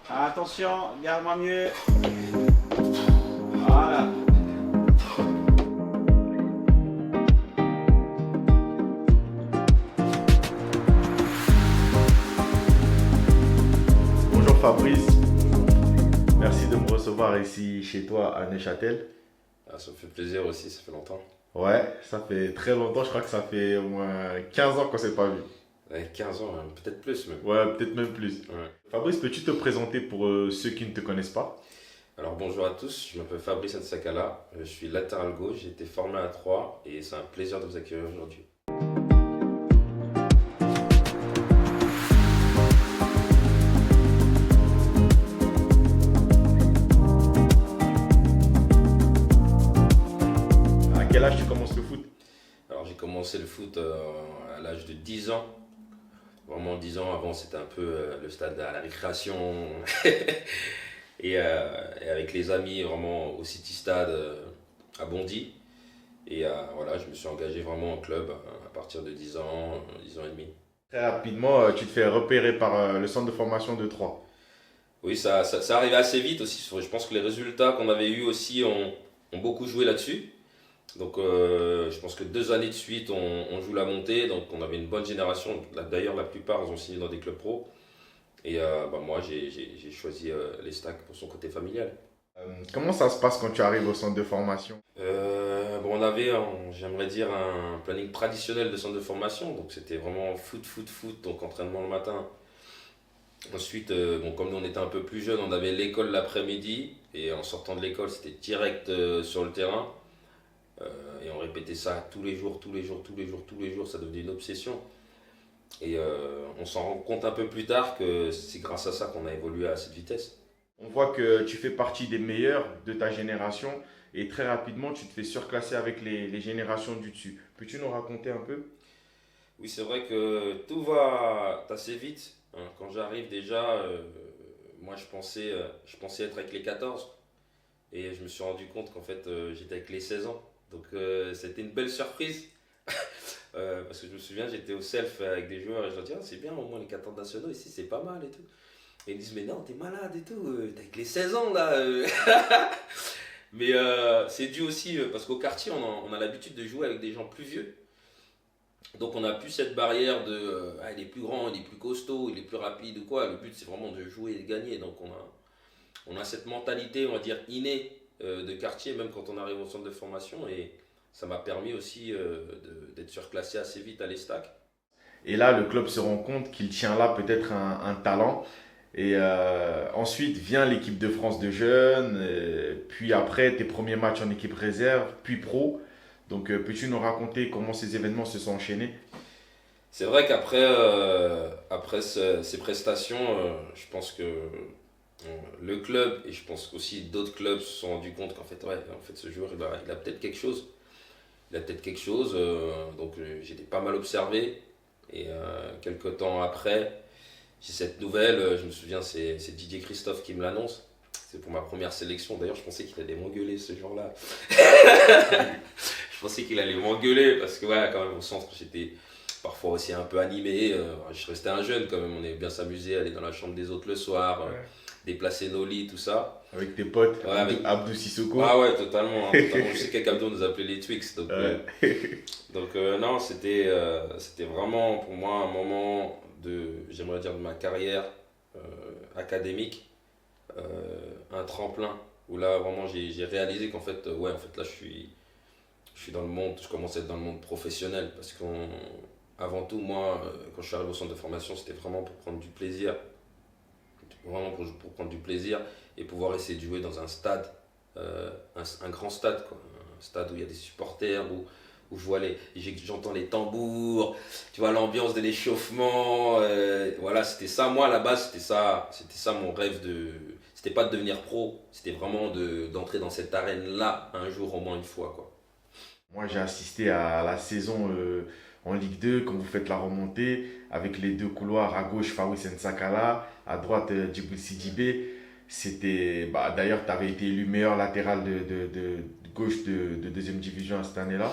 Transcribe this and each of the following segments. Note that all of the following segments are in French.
Attention, garde-moi mieux. Voilà. Bonjour Fabrice, merci de me recevoir ici chez toi à Neuchâtel. Ah, ça me fait plaisir aussi, ça fait longtemps. Ouais, ça fait très longtemps, je crois que ça fait au moins 15 ans qu'on s'est pas vu. Ouais, 15 ans, hein, peut-être plus même. Ouais, peut-être même plus. Ouais. Fabrice, peux-tu te présenter pour ceux qui ne te connaissent pas? Alors bonjour à tous, je m'appelle Fabrice Nsakala, je suis latéral gauche, j'ai été formé à 3 et c'est un plaisir de vous accueillir aujourd'hui. À quel âge tu commences le foot? Alors j'ai commencé le foot à l'âge de 10 ans. Vraiment 10 ans, avant c'était un peu le stade à la récréation. Et avec les amis vraiment au City Stade à Bondy. Voilà, je me suis engagé vraiment en club à partir de 10 ans, 10 ans et demi. Très rapidement, tu te fais repérer par le centre de formation de Troyes. Oui, ça arrivait assez vite aussi. Je pense que les résultats qu'on avait eus aussi ont beaucoup joué là-dessus. Donc je pense que 2 années de suite, on joue la montée. Donc on avait une bonne génération. D'ailleurs, la plupart ils ont signé dans des clubs pro. Et moi, j'ai choisi les stacks pour son côté familial. Comment ça se passe quand tu arrives au centre de formation? Bon, on avait, j'aimerais dire, un planning traditionnel de centre de formation. Donc c'était vraiment foot, foot, foot. Donc entraînement le matin. Ensuite, bon, comme nous on était un peu plus jeunes, on avait l'école l'après-midi. Et en sortant de l'école, c'était direct sur le terrain. Et on répétait ça tous les jours, tous les jours, tous les jours, tous les jours. Ça devenait une obsession. Et on s'en rend compte un peu plus tard que c'est grâce à ça qu'on a évolué à cette vitesse. On voit que tu fais partie des meilleurs de ta génération et très rapidement tu te fais surclasser avec les générations du dessus. Peux-tu nous raconter un peu? Oui, c'est vrai que tout va assez vite, hein. Quand j'arrive déjà, moi je pensais être avec les 14 et je me suis rendu compte qu'en fait j'étais avec les 16 ans. Donc c'était une belle surprise. Parce que je me souviens, j'étais au self avec des joueurs et je leur dis, ah, c'est bien, au moins les 14 nationaux ici, c'est pas mal et tout. Et ils me disent, mais non, t'es malade et tout, t'es avec les 16 ans là. Mais c'est dû aussi parce qu'au quartier, on a l'habitude de jouer avec des gens plus vieux. Donc on a plus cette barrière de ah, il est plus grand, il est plus costaud, il est plus rapide ou quoi. Le but c'est vraiment de jouer et de gagner. Donc on a cette mentalité, on va dire, innée de quartier, même quand on arrive au centre de formation. Et ça m'a permis aussi d'être surclassé assez vite à l'Estac. Et là, le club se rend compte qu'il tient là peut-être un talent. Et ensuite vient l'équipe de France de jeunes, puis après tes premiers matchs en équipe réserve, puis pro. Donc peux-tu nous raconter comment ces événements se sont enchaînés? C'est vrai qu'après après ces prestations, je pense que le club et je pense qu'aussi d'autres clubs se sont rendus compte qu'en fait, ouais, en fait, ce joueur il a peut-être quelque chose. Il a peut-être quelque chose. Donc j'étais pas mal observé. Et quelques temps après, j'ai cette nouvelle. Je me souviens, c'est Didier Christophe qui me l'annonce. C'est pour ma première sélection. D'ailleurs, je pensais qu'il allait m'engueuler ce jour-là. Je pensais qu'il allait m'engueuler parce que, ouais, quand même, au centre, j'étais parfois aussi un peu animé. Je restais un jeune quand même. On aimait bien s'amuser, aller dans la chambre des autres le soir, Ouais. déplacer nos lits, tout ça. Avec tes potes, Ouais, avec. Abdou Sissoko. Ah ouais, totalement, hein, totalement. Je sais qu'Abdo nous appelait les Twix. Donc, Ouais. non, c'était vraiment pour moi un moment j'aimerais dire, de ma carrière euh, académique, euh, un tremplin où là vraiment j'ai réalisé qu'en fait, ouais, en fait là je suis dans le monde, je commence à être dans le monde professionnel parce qu'avant tout, moi, quand je suis arrivé au centre de formation, c'était vraiment pour prendre du plaisir, vraiment pour prendre du plaisir et pouvoir essayer de jouer dans un stade, un grand stade, quoi. Un stade où il y a des supporters, où j'entends les tambours, tu vois, l'ambiance de l'échauffement. Voilà, c'était ça, moi à la base, c'était ça mon rêve C'était pas de devenir pro, c'était vraiment d'entrer dans cette arène-là un jour, au moins une fois, quoi. Moi, j'ai assisté à la saison en Ligue 2 quand vous faites la remontée avec les deux couloirs à gauche Fabrice Nsakala, à droite Djibril Sidibé. C'était, bah, d'ailleurs, tu avais été élu meilleur latéral de gauche de deuxième division cette année-là.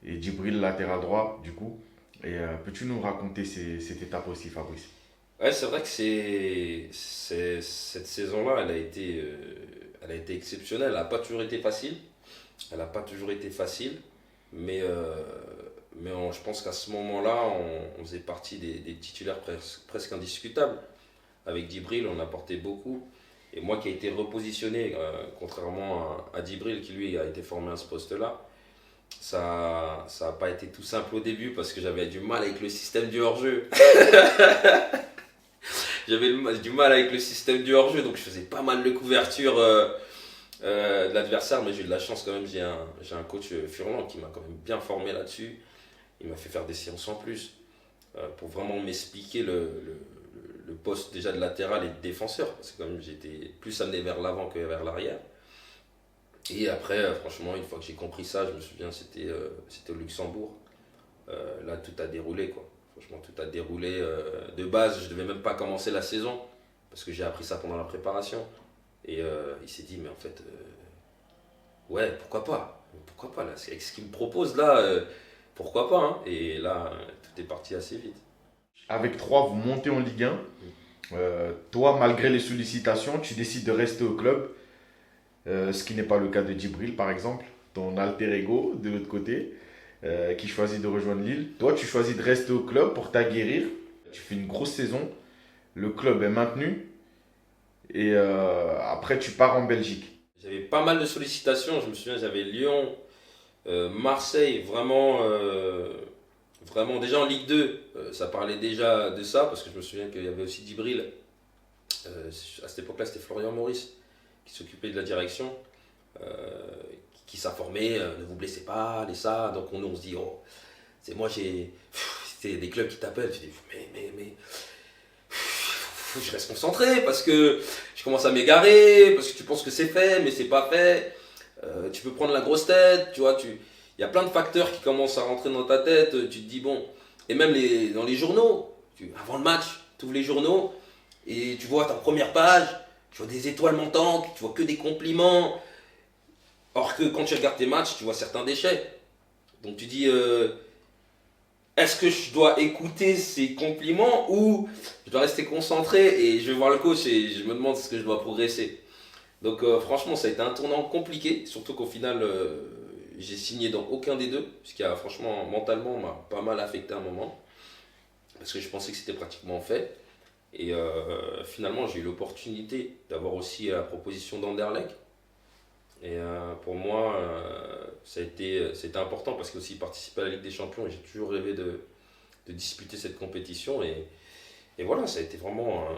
Et Djibril latéral droit, du coup. Et peux-tu nous raconter cette étape aussi, Fabrice? Ouais, c'est vrai que cette saison-là, elle a été exceptionnelle. Elle n'a pas toujours été facile. Elle n'a pas toujours été facile. Mais, je pense qu'à ce moment-là, on faisait partie des titulaires presque indiscutables. Avec Djibril, on apportait beaucoup. Et moi qui ai été repositionné, contrairement à Djibril qui lui a été formé à ce poste-là, ça n'a pas été tout simple au début parce que j'avais du mal avec le système du hors-jeu. Du mal avec le système du hors-jeu, donc je faisais pas mal de couverture de l'adversaire, mais j'ai eu de la chance quand même. J'ai un coach Furlan qui m'a quand même bien formé là-dessus. Il m'a fait faire des séances en plus pour vraiment m'expliquer le poste déjà de latéral et de défenseur, parce que quand même j'étais plus amené vers l'avant que vers l'arrière. Et après, franchement, une fois que j'ai compris ça, je me souviens, c'était au Luxembourg. Là, tout a déroulé, quoi. Franchement, tout a déroulé. De base, je devais même pas commencer la saison, parce que j'ai appris ça pendant la préparation. Et il s'est dit, mais en fait, ouais, pourquoi pas? Pourquoi pas, là? Avec ce qu'il me propose, là, pourquoi pas, hein? Et là, tout est parti assez vite. Avec 3, vous montez en Ligue 1. Toi, malgré les sollicitations, tu décides de rester au club. Ce qui n'est pas le cas de Djibril, par exemple, ton alter ego de l'autre côté, qui choisit de rejoindre Lille. Toi, tu choisis de rester au club pour t'aguerrir. Tu fais une grosse saison. Le club est maintenu. Et après, tu pars en Belgique. J'avais pas mal de sollicitations. Je me souviens, j'avais Lyon, Marseille, vraiment déjà en Ligue 2, ça parlait déjà de ça, parce que je me souviens qu'il y avait aussi Djibril. À cette époque-là, c'était Florian Maurice qui s'occupait de la direction, euh, qui s'informait, ne vous blessez pas, les ça. Donc on se dit, oh, c'est moi j'ai. C'est des clubs qui t'appellent, tu dis, mais faut que je reste concentré parce que je commence à m'égarer, parce que tu penses que c'est fait, mais c'est pas fait. Tu peux prendre la grosse tête, tu vois, il y a plein de facteurs qui commencent à rentrer dans ta tête, tu te dis, bon, et même dans les journaux, avant le match, tu ouvres les journaux, et tu vois ta première page, tu vois des étoiles montantes, tu vois que des compliments. Or que quand tu regardes tes matchs, tu vois certains déchets. Donc tu dis, est-ce que je dois écouter ces compliments ou je dois rester concentré et je vais voir le coach et je me demande ce que je dois progresser. Donc franchement, ça a été un tournant compliqué, surtout qu'au final, j'ai signé dans aucun des deux, ce qui a franchement, mentalement, m'a pas mal affecté à un moment, parce que je pensais que c'était pratiquement fait. Et finalement, j'ai eu l'opportunité d'avoir aussi la proposition d'Anderlecht. Et pour moi, c'était important parce que aussi participer à la Ligue des Champions et j'ai toujours rêvé de disputer cette compétition. Et voilà, ça a été vraiment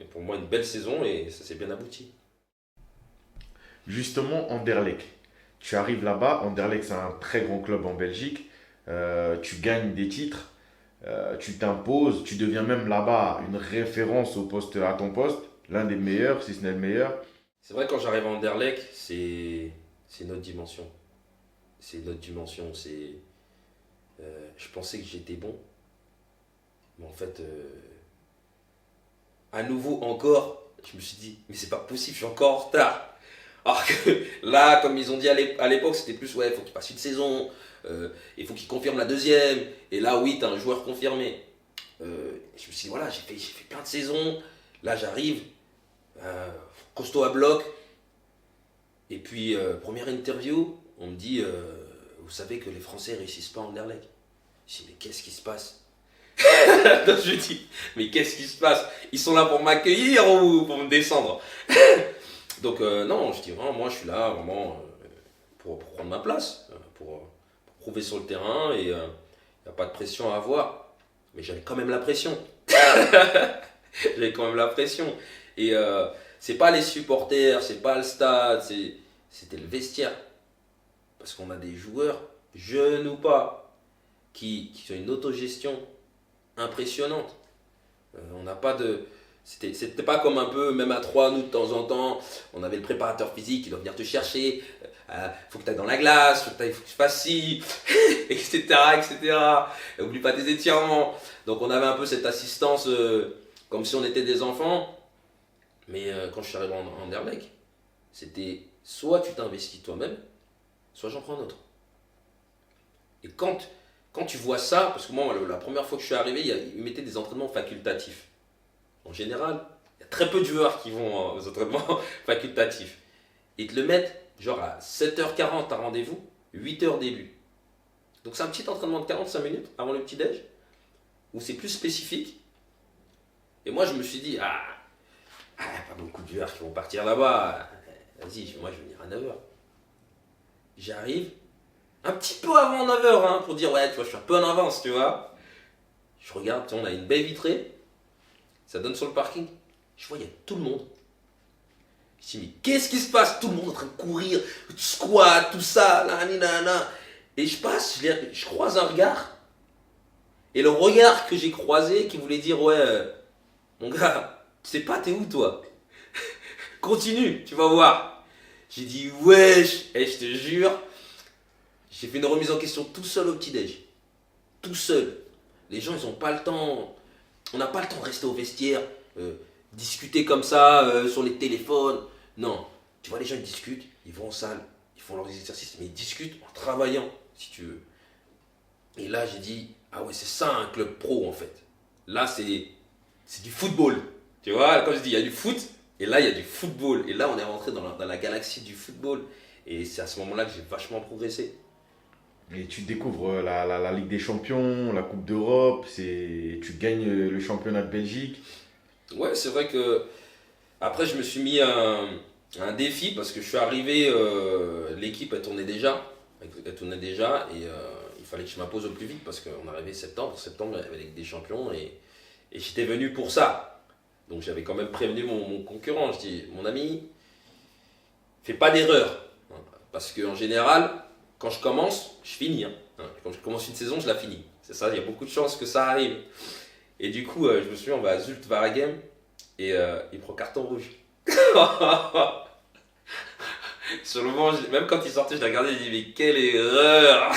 pour moi une belle saison et ça s'est bien abouti. Justement, Anderlecht. Tu arrives là-bas. Anderlecht, c'est un très grand club en Belgique. Tu gagnes des titres. Tu t'imposes. Tu deviens même là-bas une référence à ton poste. L'un des meilleurs, si ce n'est le meilleur. C'est vrai, quand j'arrive à Anderlecht, c'est une autre dimension. C'est une autre dimension. Je pensais que j'étais bon, mais en fait, à nouveau encore, je me suis dit, mais c'est pas possible, je suis encore en retard. Alors que là, comme ils ont dit à l'époque, c'était plus, ouais, il faut qu'il passe une saison, il faut qu'il confirme la deuxième, et là, oui, t'as un joueur confirmé. Je me suis dit, voilà, j'ai fait plein de saisons, là, j'arrive, costaud à bloc, et puis, première interview, on me dit, vous savez que les Français réussissent pas en Anderlecht. Je dis, mais qu'est-ce qui se passe? Donc je dis, mais qu'est-ce qui se passe? Ils sont là pour m'accueillir ou pour me descendre? Donc non, je dis vraiment, moi je suis là vraiment pour prendre ma place, pour prouver sur le terrain et il n'y a pas de pression à avoir. Mais j'avais quand même la pression. J'avais quand même la pression. Et c'est pas les supporters, c'est pas le stade, c'était le vestiaire. Parce qu'on a des joueurs, jeunes ou pas, qui ont une autogestion impressionnante. On n'a pas de. C'était pas comme un peu, même à 3 nous de temps en temps, on avait le préparateur physique qui doit venir te chercher, faut que tu ailles dans la glace, faut que tu fasses ci, etc., etc. Oublie pas tes étirements. Donc on avait un peu cette assistance comme si on était des enfants. Mais quand je suis arrivé en Anderlecht, c'était soit tu t'investis toi-même, soit j'en prends un autre. Et quand tu vois ça, parce que moi la première fois que je suis arrivé, ils mettaient des entraînements facultatifs. en général, il y a très peu de joueurs qui vont aux entraînements facultatifs. Ils te le mettent genre à 7h40 à rendez-vous, 8h début. Donc c'est un petit entraînement de 45 minutes avant le petit-déj, où c'est plus spécifique. Et moi je me suis dit, pas beaucoup de joueurs qui vont partir là-bas. Vas-y, moi je vais venir à 9h. J'arrive un petit peu avant 9h hein, pour dire, ouais, tu vois, je suis un peu en avance, tu vois. Je regarde, on a une baie vitrée, ça donne sur le parking. Je vois, il y a tout le monde. Je dis, mais qu'est-ce qui se passe? Tout le monde en train de courir, squat, tout ça, là. Et je passe, je croise un regard. Et le regard que j'ai croisé, qui voulait dire, ouais, mon gars, tu sais pas, t'es où toi? Continue, tu vas voir. J'ai dit, wesh, et je te jure, j'ai fait une remise en question tout seul au petit-déj. Tout seul. Les gens, ils n'ont pas le temps. On n'a pas le temps de rester au vestiaire, discuter comme ça sur les téléphones. Non. Tu vois, les gens, ils discutent, ils vont en salle, ils font leurs exercices, mais ils discutent en travaillant, si tu veux. Et là, j'ai dit, ah ouais, c'est ça un club pro, en fait. Là, c'est du football. Tu vois, comme je dis, il y a du foot, et là, il y a du football. Et là, on est rentré dans la galaxie du football. Et c'est à ce moment-là que j'ai vachement progressé. Et tu découvres la Ligue des Champions, la Coupe d'Europe, tu gagnes le championnat de Belgique. Ouais, c'est vrai que après je me suis mis un défi parce que je suis arrivé, l'équipe elle tournait déjà, et il fallait que je m'impose au plus vite parce qu'on arrivait septembre, il y avait la Ligue des Champions et j'étais venu pour ça. Donc j'avais quand même prévenu mon concurrent, je dis mon ami, fais pas d'erreur, hein, parce qu'en général, quand je commence, je finis. Hein. Quand je commence une saison, je la finis. C'est ça, il y a beaucoup de chances que ça arrive. Et du coup, je me souviens, on va à Zulte Waregem et il prend carton rouge. Sur le moment, même quand il sortait, je l'ai regardé et je dit mais quelle erreur.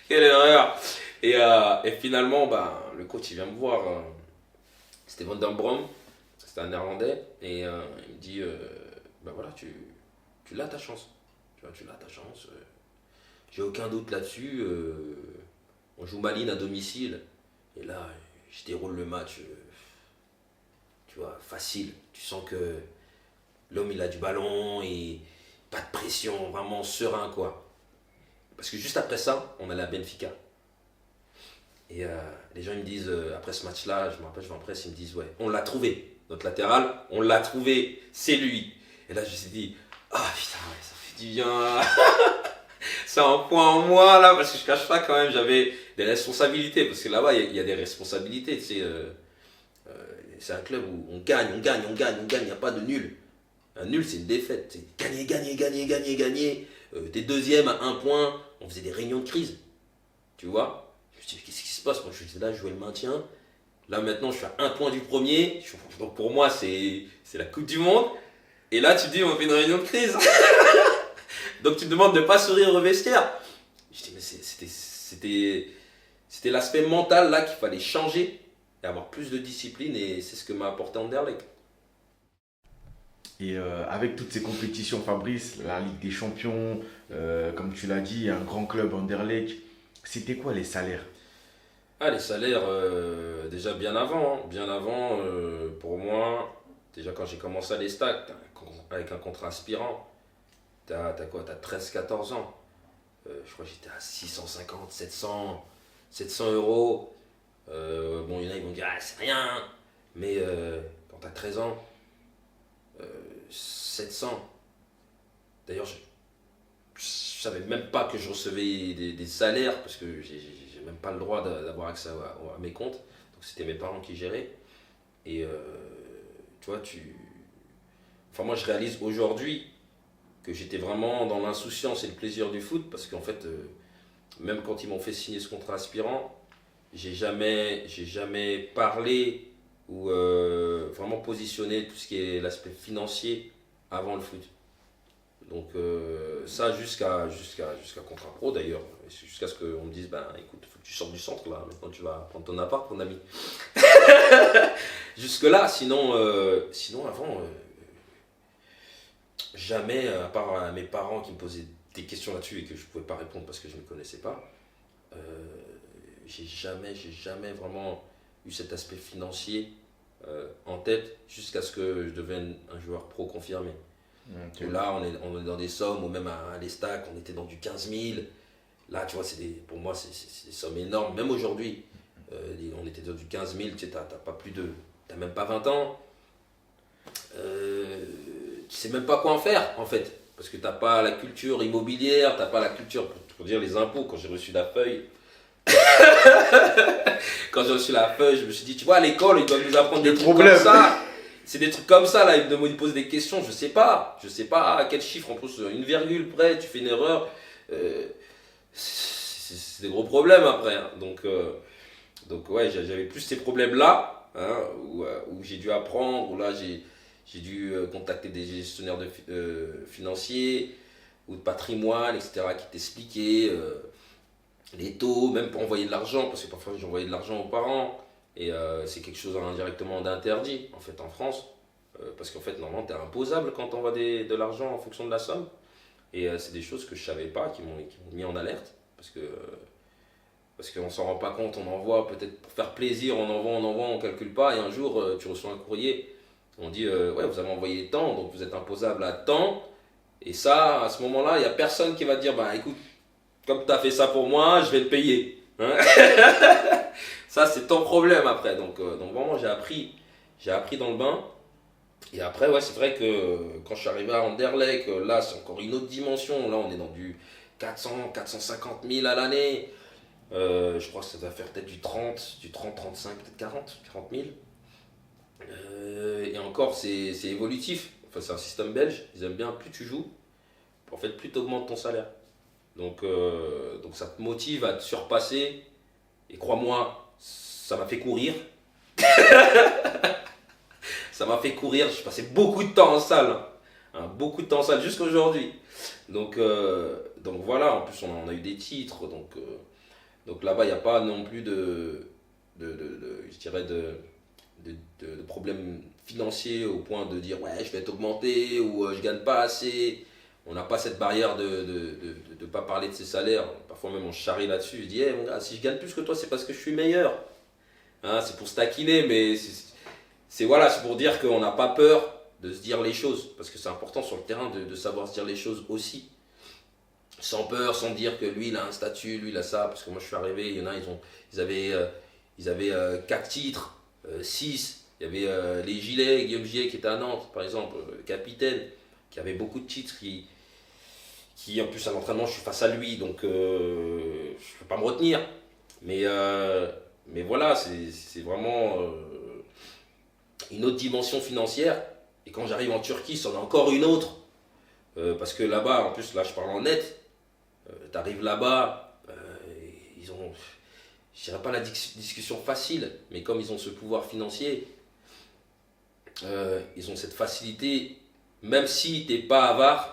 Quelle erreur. Et finalement, le coach il vient me voir. C'était Van der Brom, c'était un néerlandais. Et il me dit voilà, tu l'as ta chance. Tu vois, tu l'as ta chance. J'ai aucun doute là-dessus. On joue Malines à domicile. Et là, je déroule le match. Tu vois, facile. Tu sens que l'homme, il a du ballon et pas de pression, vraiment serein, quoi. Parce que juste après ça, on allait à Benfica. Et les gens, ils me disent, après ce match-là, je me rappelle, je vais en presse, ils me disent, ouais, on l'a trouvé. Notre latéral, on l'a trouvé. C'est lui. Et là, je me suis dit, ah putain, ouais, ça fait du bien. C'est un point en moi, là, parce que je cache pas quand même, j'avais des responsabilités. Parce que là-bas, il y a des responsabilités, tu sais. C'est un club où on gagne, il n'y a pas de nul. Un nul, c'est une défaite. C'est gagner. T'es deuxième à 1 point. On faisait des réunions de crise. Tu vois? Je me suis dit, qu'est-ce qui se passe? Moi, je suis là, je jouais le maintien. Là, maintenant, je suis à 1 point du premier. Donc, pour moi, c'est la Coupe du Monde. Et là, tu dis, on fait une réunion de crise. Donc, tu te demandes de ne pas sourire au vestiaire. Je dis, mais c'était l'aspect mental là qu'il fallait changer et avoir plus de discipline. Et c'est ce que m'a apporté Anderlecht. Et avec toutes ces compétitions, Fabrice, la Ligue des Champions, comme tu l'as dit, un grand club Anderlecht, c'était quoi les salaires? Ah, les salaires, déjà bien avant. Hein. Bien avant, pour moi, déjà quand j'ai commencé à l'Estac, avec un contrat aspirant, t'as quoi? T'as 13 14 ans. Je crois que j'étais à 650, 700 euros. Bon, il y en a, ils vont dire, ah, c'est rien. Mais quand t'as 13 ans, 700. D'ailleurs, je savais même pas que je recevais des salaires parce que j'ai même pas le droit d'avoir accès à mes comptes. Donc c'était mes parents qui géraient. Et tu vois, enfin, moi je réalise aujourd'hui que j'étais vraiment dans l'insouciance et le plaisir du foot parce qu'en fait, même quand ils m'ont fait signer ce contrat aspirant, j'ai jamais parlé ou vraiment positionné tout ce qui est l'aspect financier avant le foot. Donc ça jusqu'à contrat pro d'ailleurs, jusqu'à ce qu'on me dise, écoute, faut que tu sortes du centre là, maintenant tu vas prendre ton appart mon ami. Jusque là, sinon avant, jamais, à part mes parents qui me posaient des questions là-dessus et que je ne pouvais pas répondre parce que je ne me connaissais pas, j'ai jamais vraiment eu cet aspect financier en tête jusqu'à ce que je devienne un joueur pro confirmé. Ok. Où là, on est dans des sommes, ou même à l'Estac, on était dans du 15 000. Là, tu vois, pour moi, c'est des sommes énormes. Même aujourd'hui, on était dans du 15 000, tu sais, t'as même pas 20 ans. Tu sais même pas quoi en faire, en fait. Parce que t'as pas la culture immobilière, t'as pas la culture, pour dire les impôts, quand j'ai reçu la feuille. Quand j'ai reçu la feuille, je me suis dit, tu vois, à l'école, ils doivent nous apprendre des trucs comme ça. C'est des trucs comme ça, là, ils me posent des questions, je sais pas à quel chiffre, en plus, une virgule près, tu fais une erreur. C'est des gros problèmes après. Hein. Donc ouais, j'avais plus ces problèmes-là, hein, où j'ai dû apprendre, où là j'ai dû contacter des gestionnaires financiers ou de patrimoine, etc., qui t'expliquaient les taux, même pour envoyer de l'argent, parce que parfois j'envoyais de l'argent aux parents, et c'est quelque chose indirectement d'interdit, en fait, en France, parce qu'en fait, normalement, tu es imposable quand tu envoies de l'argent en fonction de la somme, et c'est des choses que je savais pas, qui m'ont mis en alerte, parce qu'on s'en rend pas compte, on envoie peut-être pour faire plaisir, on envoie, on calcule pas, et un jour, tu reçois un courrier, on dit, ouais, vous avez envoyé tant, donc vous êtes imposable à tant, et ça, à ce moment-là, il n'y a personne qui va te dire, bah écoute, comme tu as fait ça pour moi, je vais le payer. Hein. Ça, c'est ton problème après. Donc vraiment, j'ai appris dans le bain. Et après, ouais, c'est vrai que quand je suis arrivé à Anderlecht, là, c'est encore une autre dimension. Là, on est dans du 450 000 à l'année. Je crois que ça va faire peut-être du 35, peut-être 40 000. Et encore, c'est évolutif. Enfin, c'est un système belge. Ils aiment bien, plus tu joues, en fait, plus tu augmentes ton salaire. Donc ça te motive à te surpasser. Et crois-moi, ça m'a fait courir. Ça m'a fait courir. Je passais beaucoup de temps en salle. Hein, beaucoup de temps en salle jusqu'à aujourd'hui. Donc voilà, en plus on a eu des titres. Donc là-bas, il n'y a pas non plus je dirais de problèmes financiers au point de dire ouais, je vais être augmenté ou je gagne pas assez. On n'a pas cette barrière de pas parler de ses salaires. Parfois même on charrie là-dessus. Je dis, hey, mon gars, si je gagne plus que toi, c'est parce que je suis meilleur. Hein, c'est pour se taquiner, mais c'est pour dire qu'on n'a pas peur de se dire les choses. Parce que c'est important sur le terrain de savoir se dire les choses aussi. Sans peur, sans dire que lui, il a un statut, lui, il a ça. Parce que moi, je suis arrivé, il y en a, ils avaient 4 titres, 6. Il y avait les Gilets, Guillaume Gillet qui était à Nantes, par exemple, capitaine, qui avait beaucoup de titres, qui en plus à l'entraînement je suis face à lui donc je ne peux pas me retenir mais voilà c'est vraiment une autre dimension financière et quand j'arrive en Turquie c'en est encore une autre parce que là-bas en plus là je parle en net tu arrives là-bas ils ont je dirais pas la discussion facile mais comme ils ont ce pouvoir financier ils ont cette facilité même si t'es pas avare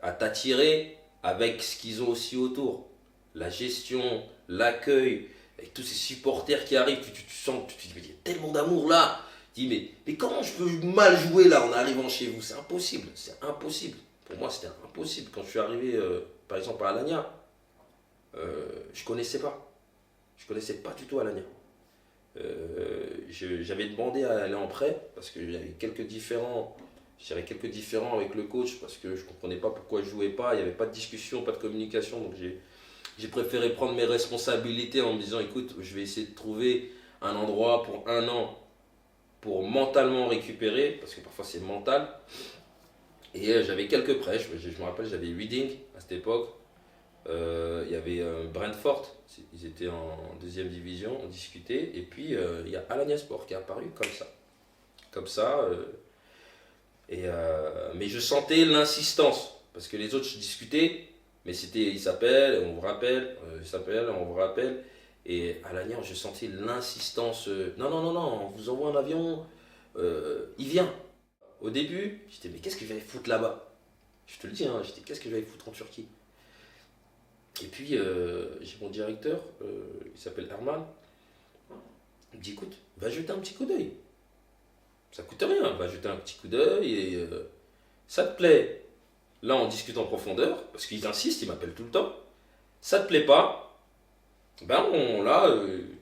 à t'attirer avec ce qu'ils ont aussi autour. La gestion, l'accueil, avec tous ces supporters qui arrivent, tu sens, tu te dis, il y a tellement d'amour là. Tu dis, mais comment je peux mal jouer là en arrivant chez vous? C'est impossible, c'est impossible. Pour moi, c'était impossible. Quand je suis arrivé, par exemple, à Alanya, je connaissais pas. Je connaissais pas du tout Alanya. J'avais demandé à aller en prêt parce qu'il y avait quelques différends. J'avais quelques différends avec le coach parce que je ne comprenais pas pourquoi je ne jouais pas, il n'y avait pas de discussion, pas de communication, donc j'ai préféré prendre mes responsabilités en me disant écoute, je vais essayer de trouver un endroit pour 1 an pour mentalement récupérer, parce que parfois c'est mental, et j'avais quelques prêts, je me rappelle j'avais Reading à cette époque, il y avait Brentford, ils étaient en 2e division, on discutait, et puis il y a Alanya Sport qui est apparu comme ça. Mais je sentais l'insistance parce que les autres je discutais mais c'était il s'appelle on vous rappelle il s'appelle on vous rappelle et à l'Alliance je sentais l'insistance non on vous envoie un avion il vient au début j'étais mais qu'est-ce que j'allais foutre là-bas je te le dis hein, j'étais qu'est-ce que j'allais foutre en Turquie et puis j'ai mon directeur il s'appelle Herman il me dit écoute va jeter un petit coup d'œil. Ça coûte rien, va jeter un petit coup d'œil et ça te plaît. Là, on discute en profondeur, parce qu'ils insistent, ils m'appellent tout le temps. Ça te plaît pas, Ben là,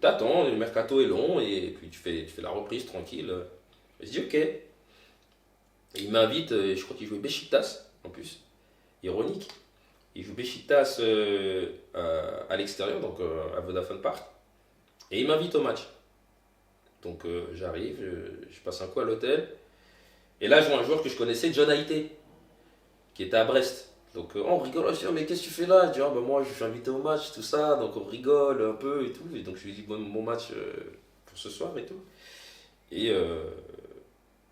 t'attends, le mercato est long et puis tu fais la reprise tranquille. Je dis ok. Et il m'invite, je crois qu'il jouait Beşiktaş en plus. Ironique. Il joue Beşiktaş à l'extérieur, donc à Vodafone Park. Et il m'invite au match. Donc j'arrive, je passe un coup à l'hôtel. Et là, je vois un joueur que je connaissais, John Haïté, qui était à Brest. Donc on rigole, je dis, oh, mais qu'est-ce que tu fais là? Je dis, ah, ben, moi je suis invité au match, tout ça, donc on rigole un peu et tout. Et donc je lui dis, bon, mon match pour ce soir et tout. Et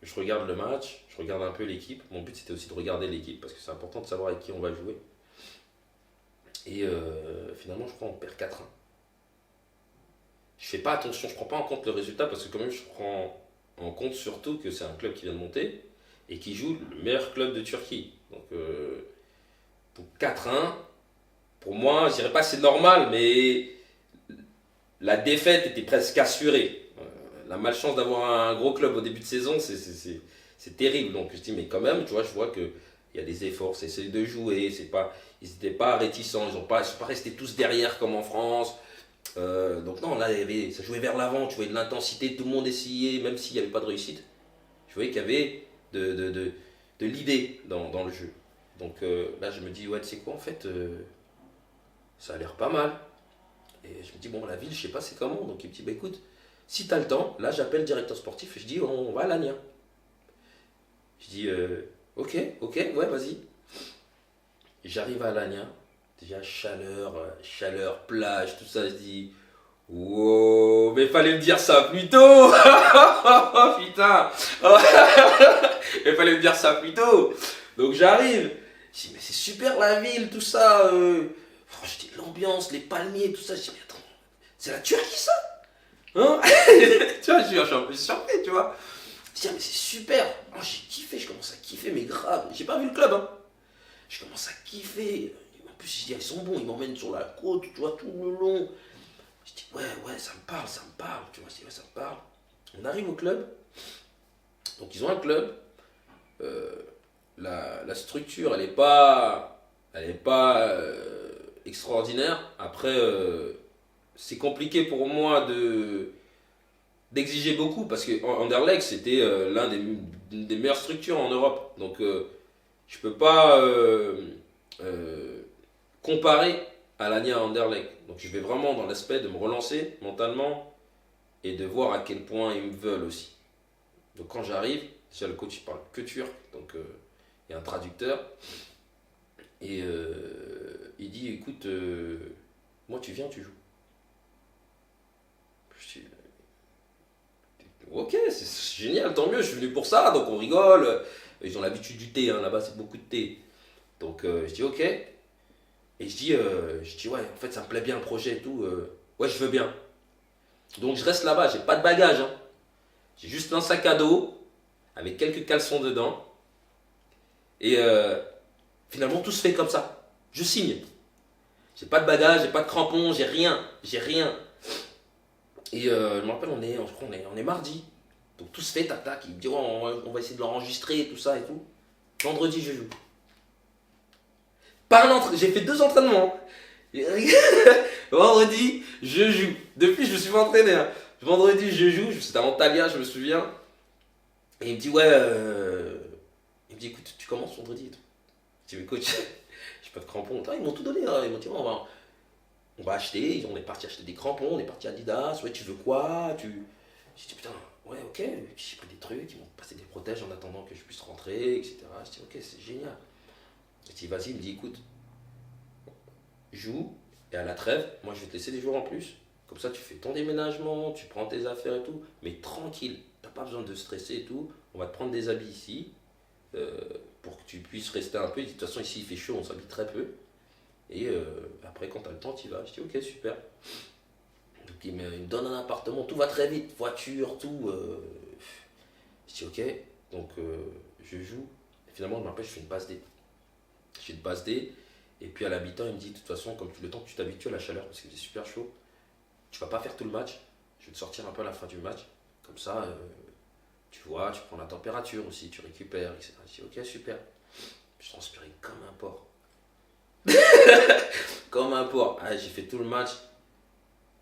je regarde le match, je regarde un peu l'équipe. Mon but c'était aussi de regarder l'équipe parce que c'est important de savoir avec qui on va jouer. Et finalement, je crois qu'on perd 4-1. Je fais pas attention, je prends pas en compte le résultat parce que quand même je prends en compte surtout que c'est un club qui vient de monter et qui joue le meilleur club de Turquie. Donc 4-1, pour moi, je dirais pas que c'est normal, mais la défaite était presque assurée. La malchance d'avoir un gros club au début de saison, c'est terrible. Donc je dis, mais quand même, tu vois, je vois qu'il y a des efforts, c'est de jouer, ils n'étaient pas réticents, ils sont pas restés tous derrière comme en France. Donc non, là, ça jouait vers l'avant, tu voyais de l'intensité, tout le monde essayait, même s'il n'y avait pas de réussite. Je voyais qu'il y avait de l'idée dans le jeu. Donc là, je me dis, ouais, tu sais quoi, en fait, ça a l'air pas mal. Et je me dis, bon, la ville, je sais pas c'est comment. Donc il me dit, bah écoute, si t'as le temps, là, j'appelle le directeur sportif et je dis, on va à l'Agna. Je dis, ok, ouais, vas-y. J'arrive à l'Agna, déjà chaleur, plage, tout ça, je dis, wow, mais fallait me dire ça plus tôt. Oh putain. Il fallait me dire ça plus tôt. Donc j'arrive, je dis, mais c'est super la ville, tout ça. Je dis, l'ambiance, les palmiers, tout ça. Je dis, mais attends, c'est la Turquie ça? Hein? Tu vois, je suis un peu surpris, tu vois. Je dis, ah, mais c'est super. Oh, j'ai kiffé, je commence à kiffer, mais grave. J'ai pas vu le club, hein. Je commence à kiffer. En plus, je dis, ils sont bons, ils m'emmènent sur la côte, tu vois, tout le long. Je dis, ouais, ça me parle. Tu vois, je dis, ouais, ça me parle. On arrive au club. Donc, ils ont un club. Euh, la structure, elle est pas extraordinaire. Après, c'est compliqué pour moi d'exiger beaucoup parce que Anderlecht, c'était l'un des meilleures structures en Europe. Donc, je peux pas euh, comparer à l'Ania Anderlecht. Donc je vais vraiment dans l'aspect de me relancer mentalement et de voir à quel point ils me veulent aussi. Donc quand j'arrive, déjà le coach il parle que turc, donc il y a un traducteur et il dit écoute, moi tu viens, tu joues. Je dis ok, c'est génial, tant mieux, je suis venu pour ça, donc on rigole. Ils ont l'habitude du thé, hein, là-bas c'est beaucoup de thé. Donc je dis ok. Et je dis ouais, en fait ça me plaît bien le projet et tout. Ouais, je veux bien. Donc je reste là-bas, j'ai pas de bagages. Hein. J'ai juste un sac à dos avec quelques caleçons dedans. Et finalement tout se fait comme ça. Je signe. J'ai pas de bagages, j'ai pas de crampons, j'ai rien. J'ai rien. Et je me rappelle, je crois on est mardi. Donc tout se fait, tac tac. Il me dit ouais, on va essayer de l'enregistrer, tout ça et tout. Vendredi je joue. J'ai fait 2 entraînements. Vendredi, je joue. Depuis, je me suis pas entraîné. Hein. Vendredi, je joue. C'était en Antalya, je me souviens. Et il me dit, ouais. Il me dit, écoute, tu commences vendredi et tout. Je dis, mais coach, j'ai pas de crampons. Ils m'ont tout donné. Hein. Ils m'ont dit, on va acheter. On est parti acheter des crampons. On est parti à Adidas. Ouais, tu veux quoi? J'ai dit, putain, ouais, ok. J'ai pris des trucs. Ils m'ont passé des protèges en attendant que je puisse rentrer, etc. Je dis, ok, c'est génial. Je dis, vas-y, il me dit, écoute, joue. Et à la trêve, moi je vais te laisser des jours en plus. Comme ça, tu fais ton déménagement, tu prends tes affaires et tout. Mais tranquille, t'as pas besoin de stresser et tout. On va te prendre des habits ici euh, pour que tu puisses rester un peu. De toute façon, ici il fait chaud, on s'habille très peu. Et après, quand t'as le temps, tu vas. Je dis ok, super. Donc il me donne un appartement, tout va très vite, voiture, tout. Je dis ok. Donc je joue. Et finalement, je me rappelle, je fais une passe D. Je fais une passe D. Et puis à l'habitant, il me dit, de toute façon, comme le temps que tu t'habitues à la chaleur, parce qu'il faisait super chaud, tu vas pas faire tout le match. Je vais te sortir un peu à la fin du match. Comme ça, tu vois, tu prends la température aussi, tu récupères, etc. Je dis, ok, super. Je transpirais comme un porc. Comme un porc. Ah, j'ai fait tout le match.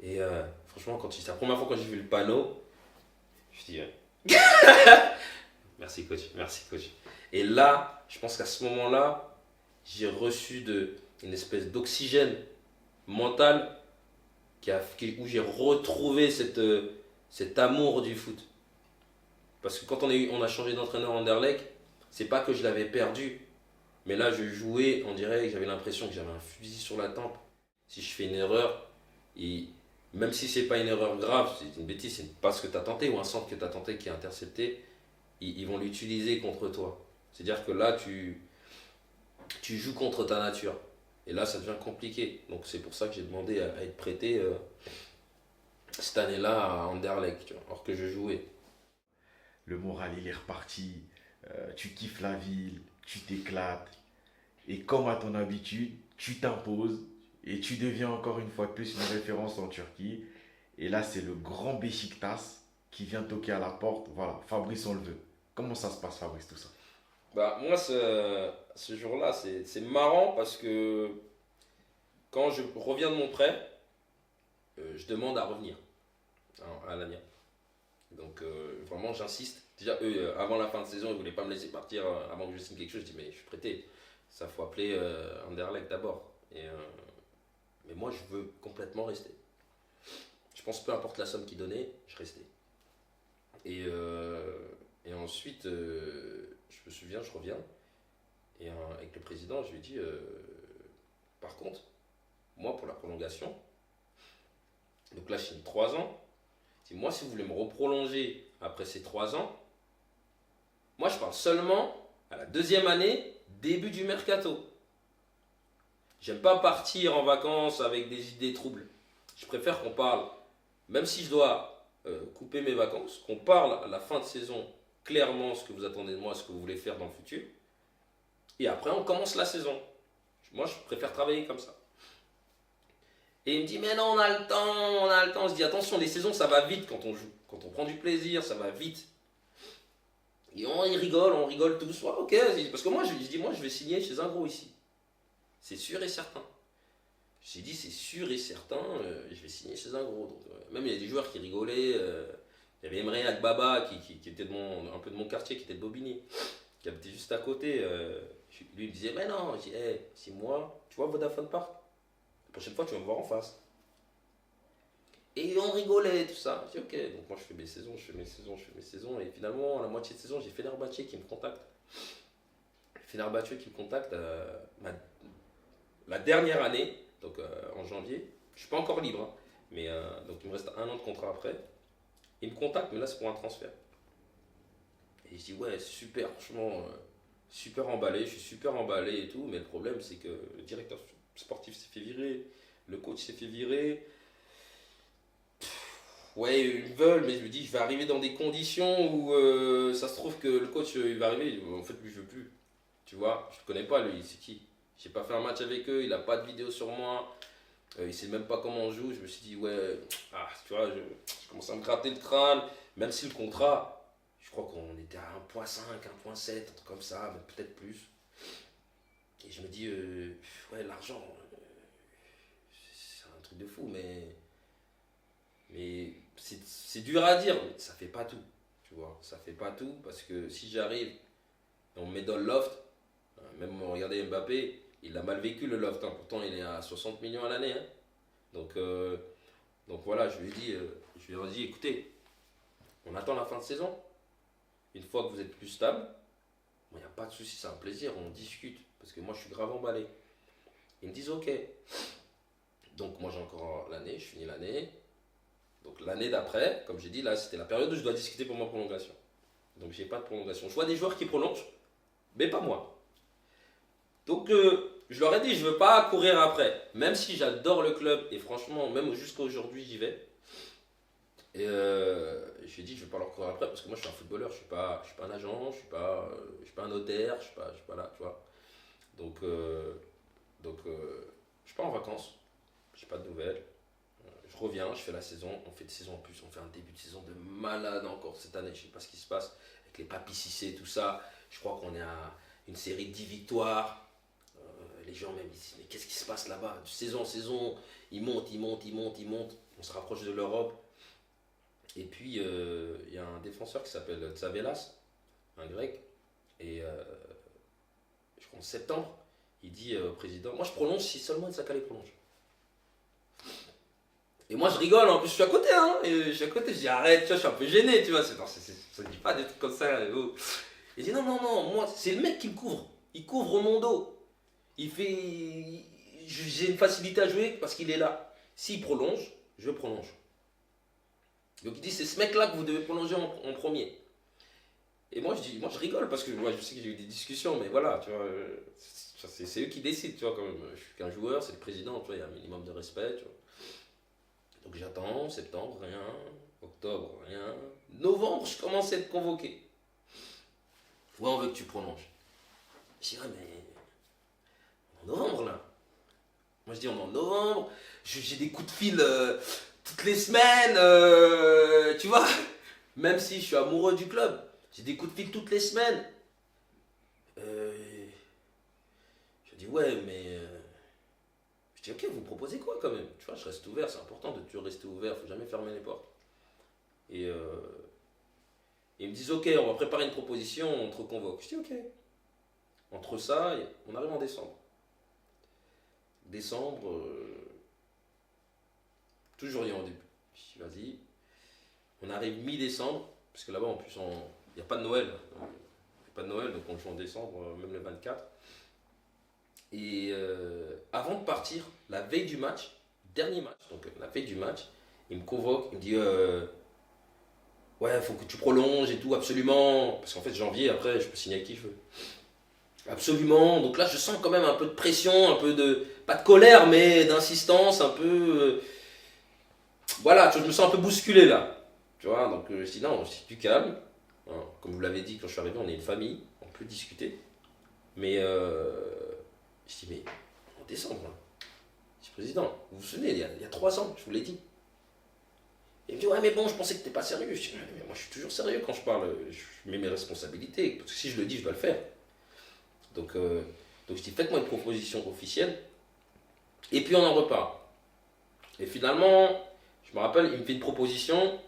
Et franchement, c'est la première fois quand j'ai vu le panneau, je dis merci coach, merci coach. Et là, je pense qu'à ce moment-là, j'ai reçu une espèce d'oxygène mental où j'ai retrouvé cet amour du foot. Parce que quand on a changé d'entraîneur en Anderlecht, c'est pas que je l'avais perdu, mais là je jouais, on dirait que j'avais l'impression que j'avais un fusil sur la tempe. Si je fais une erreur, et même si c'est pas une erreur grave, c'est une bêtise, c'est une passe que tu as tenté ou un centre que tu as tenté qui est intercepté, ils vont l'utiliser contre toi. C'est-à-dire que là, tu joues contre ta nature. Et là, ça devient compliqué. Donc c'est pour ça que j'ai demandé à être prêté cette année-là à Anderlecht, tu vois, alors que je jouais. Le moral, il est reparti. Tu kiffes la ville, tu t'éclates. Et comme à ton habitude, tu t'imposes et tu deviens encore une fois de plus une référence en Turquie. Et là, c'est le grand Beşiktaş qui vient toquer à la porte. Voilà, Fabrice, on le veut. Comment ça se passe, Fabrice, tout ça? Bah, moi, ce jour-là, c'est marrant parce que quand je reviens de mon prêt, je demande à revenir à Alanya. Donc, vraiment, j'insiste. Déjà, eux, avant la fin de saison, ils ne voulaient pas me laisser partir avant que je signe quelque chose. Je dis, mais je suis prêté. Ça, faut appeler Anderlecht d'abord. Mais moi, je veux complètement rester. Je pense peu importe la somme qu'ils donnaient, je restais. Et ensuite, je me souviens, je reviens. Et avec le président, je lui ai dit, par contre, moi, pour la prolongation, donc là, je signe 3 ans. Si moi, si vous voulez me reprolonger après ces 3 ans, moi, je parle seulement à la deuxième année, début du mercato. J'aime pas partir en vacances avec des idées troubles. Je préfère qu'on parle, même si je dois couper mes vacances, qu'on parle à la fin de saison clairement ce que vous attendez de moi, ce que vous voulez faire dans le futur. Et après, on commence la saison. Moi, je préfère travailler comme ça. Et il me dit, mais non, on a le temps, on a le temps. On se dit, attention, les saisons, ça va vite quand on joue. Quand on prend du plaisir, ça va vite. Et on rigole tous. Ouais, ok, parce que moi, je dis, moi, je vais signer chez un gros ici. C'est sûr et certain. J'ai dit, c'est sûr et certain, je vais signer chez un gros. Donc, même il y a des joueurs qui rigolaient. Il y avait Emre Agbaba qui était un peu de mon quartier, qui était de Bobigny, qui habitait juste à côté. Lui, il me disait, mais non, je dis, hey, si moi, tu vois Vodafone Park, la prochaine fois, tu vas me voir en face. Et on rigolait, tout ça. Je dis, ok, donc moi, je fais mes saisons. Et finalement, à la moitié de saison, j'ai Fenerbahçe qui me contacte. Fenerbahçe qui me contacte la dernière année, donc en janvier. Je suis pas encore libre, hein, mais donc il me reste 1 an de contrat après. Il me contacte, mais là, c'est pour un transfert. Et je dis, ouais, super, franchement, super emballé, je suis super emballé et tout. Mais le problème, c'est que le directeur sportif s'est fait virer, le coach s'est fait virer. Ouais, ils veulent, mais je me dis, je vais arriver dans des conditions où ça se trouve que le coach, il va arriver. En fait, lui, je veux plus. Tu vois, je ne connais pas lui, c'est qui? J'ai pas fait un match avec eux, il a pas de vidéo sur moi, il sait même pas comment on joue. Je me suis dit, ouais, tu vois, je commence à me gratter le crâne, même si le contrat, je crois qu'on était à 1.5, 1.7, un truc comme ça, mais peut-être plus. Et je me dis, ouais, l'argent, c'est un truc de fou, mais c'est dur à dire, mais ça fait pas tout. Tu vois, ça fait pas tout parce que si j'arrive et on me met dans le loft, même regardez Mbappé, il a mal vécu le loft, hein. Pourtant il est à 60 millions à l'année, hein. Donc, donc voilà, je lui ai dit, écoutez, on attend la fin de saison. Une fois que vous êtes plus stable, il n'y a pas de souci, c'est un plaisir, on discute. Parce que moi je suis grave emballé. Ils me disent ok. Donc moi j'ai encore l'année, je finis l'année. Donc l'année d'après, comme j'ai dit, là c'était la période où je dois discuter pour ma prolongation. Donc j'ai pas de prolongation. Je vois des joueurs qui prolongent, mais pas moi. Donc je leur ai dit, je veux pas courir après. Même si j'adore le club et franchement, même jusqu'à aujourd'hui, j'y vais. Et je lui ai dit, je vais pas leur courir après parce que moi je suis un footballeur, je suis pas un agent, je suis pas un notaire, je suis pas là, tu vois. Donc, je pars en vacances, j'ai pas de nouvelles. Je reviens, je fais la saison, on fait de saison en plus, on fait un début de saison de malade encore cette année, je sais pas ce qui se passe avec les Papy Cissé et tout ça. Je crois qu'on est à une série de 10 victoires. les gens même ils disent mais qu'est-ce qui se passe là-bas? De saison en saison, ils montent, ils montent, ils montent, ils montent. On se rapproche de l'Europe. Et puis il y a un défenseur qui s'appelle Tsavelas, un grec. Et je crois en septembre, il dit au président, moi je prolonge si seulement Sakala prolonge. Et moi je rigole, en plus je suis à côté, hein. Et je suis à côté, je dis arrête, tu vois, je suis un peu gêné, tu vois. Ça ne dit pas des trucs comme ça. Oh. Il dit non, non, non, moi c'est le mec qui me couvre. Il couvre mon dos. Il fait. J'ai une facilité à jouer parce qu'il est là. S'il prolonge, je prolonge. Donc il dit c'est ce mec-là que vous devez prolonger en premier. Et moi je dis, moi je rigole parce que moi je sais que j'ai eu des discussions, mais voilà, tu vois, c'est eux qui décident, tu vois, quand même. Je suis qu'un joueur, c'est le président, tu vois, il y a un minimum de respect, tu vois. Donc j'attends, septembre, rien, octobre, rien. Novembre, je commence à être convoqué. Ouais, on veut que tu prolonges. Je dis, ouais, mais en novembre là. Moi je dis, on est en novembre, j'ai des coups de fil toutes les semaines, tu vois. Même si je suis amoureux du club, j'ai des coups de fil toutes les semaines. Je dis, ouais, mais. Je dis, ok, vous me proposez quoi quand même? Tu vois, je reste ouvert, c'est important de toujours rester ouvert, faut jamais fermer les portes. Et ils me disent, ok, on va préparer une proposition, on te reconvoque. Je dis, ok. Entre ça, on arrive en décembre. Décembre, toujours rien au début. Je dis, vas-y. On arrive mi-décembre, parce que là-bas, en plus, il n'y a pas de Noël. Il n'y a pas de Noël, donc on joue en décembre, même le 24. Et avant de partir, la veille du match, dernier match, donc la veille du match, il me convoque, il me dit ouais, faut que tu prolonges et tout, absolument. Parce qu'en fait, janvier, après, je peux signer avec qui je veux. Absolument. Donc là, je sens quand même un peu de pression, un peu de. Pas de colère, mais d'insistance, un peu. Voilà, tu vois, je me sens un peu bousculé là. Tu vois, donc je dis non, c'est du calme. Hein, comme vous l'avez dit quand je suis arrivé, on est une famille, on peut discuter. Mais je dis, mais en décembre, là, je dis, président, vous vous souvenez, il y a 3 ans, je vous l'ai dit. Il me dit, ouais, mais bon, je pensais que t'étais pas sérieux. Je dis, mais moi, je suis toujours sérieux quand je parle. Je mets mes responsabilités. Parce que si je le dis, je dois le faire. Donc je dis, faites-moi une proposition officielle. Et puis, on en reparle. Et finalement, je me rappelle, il me fait une proposition,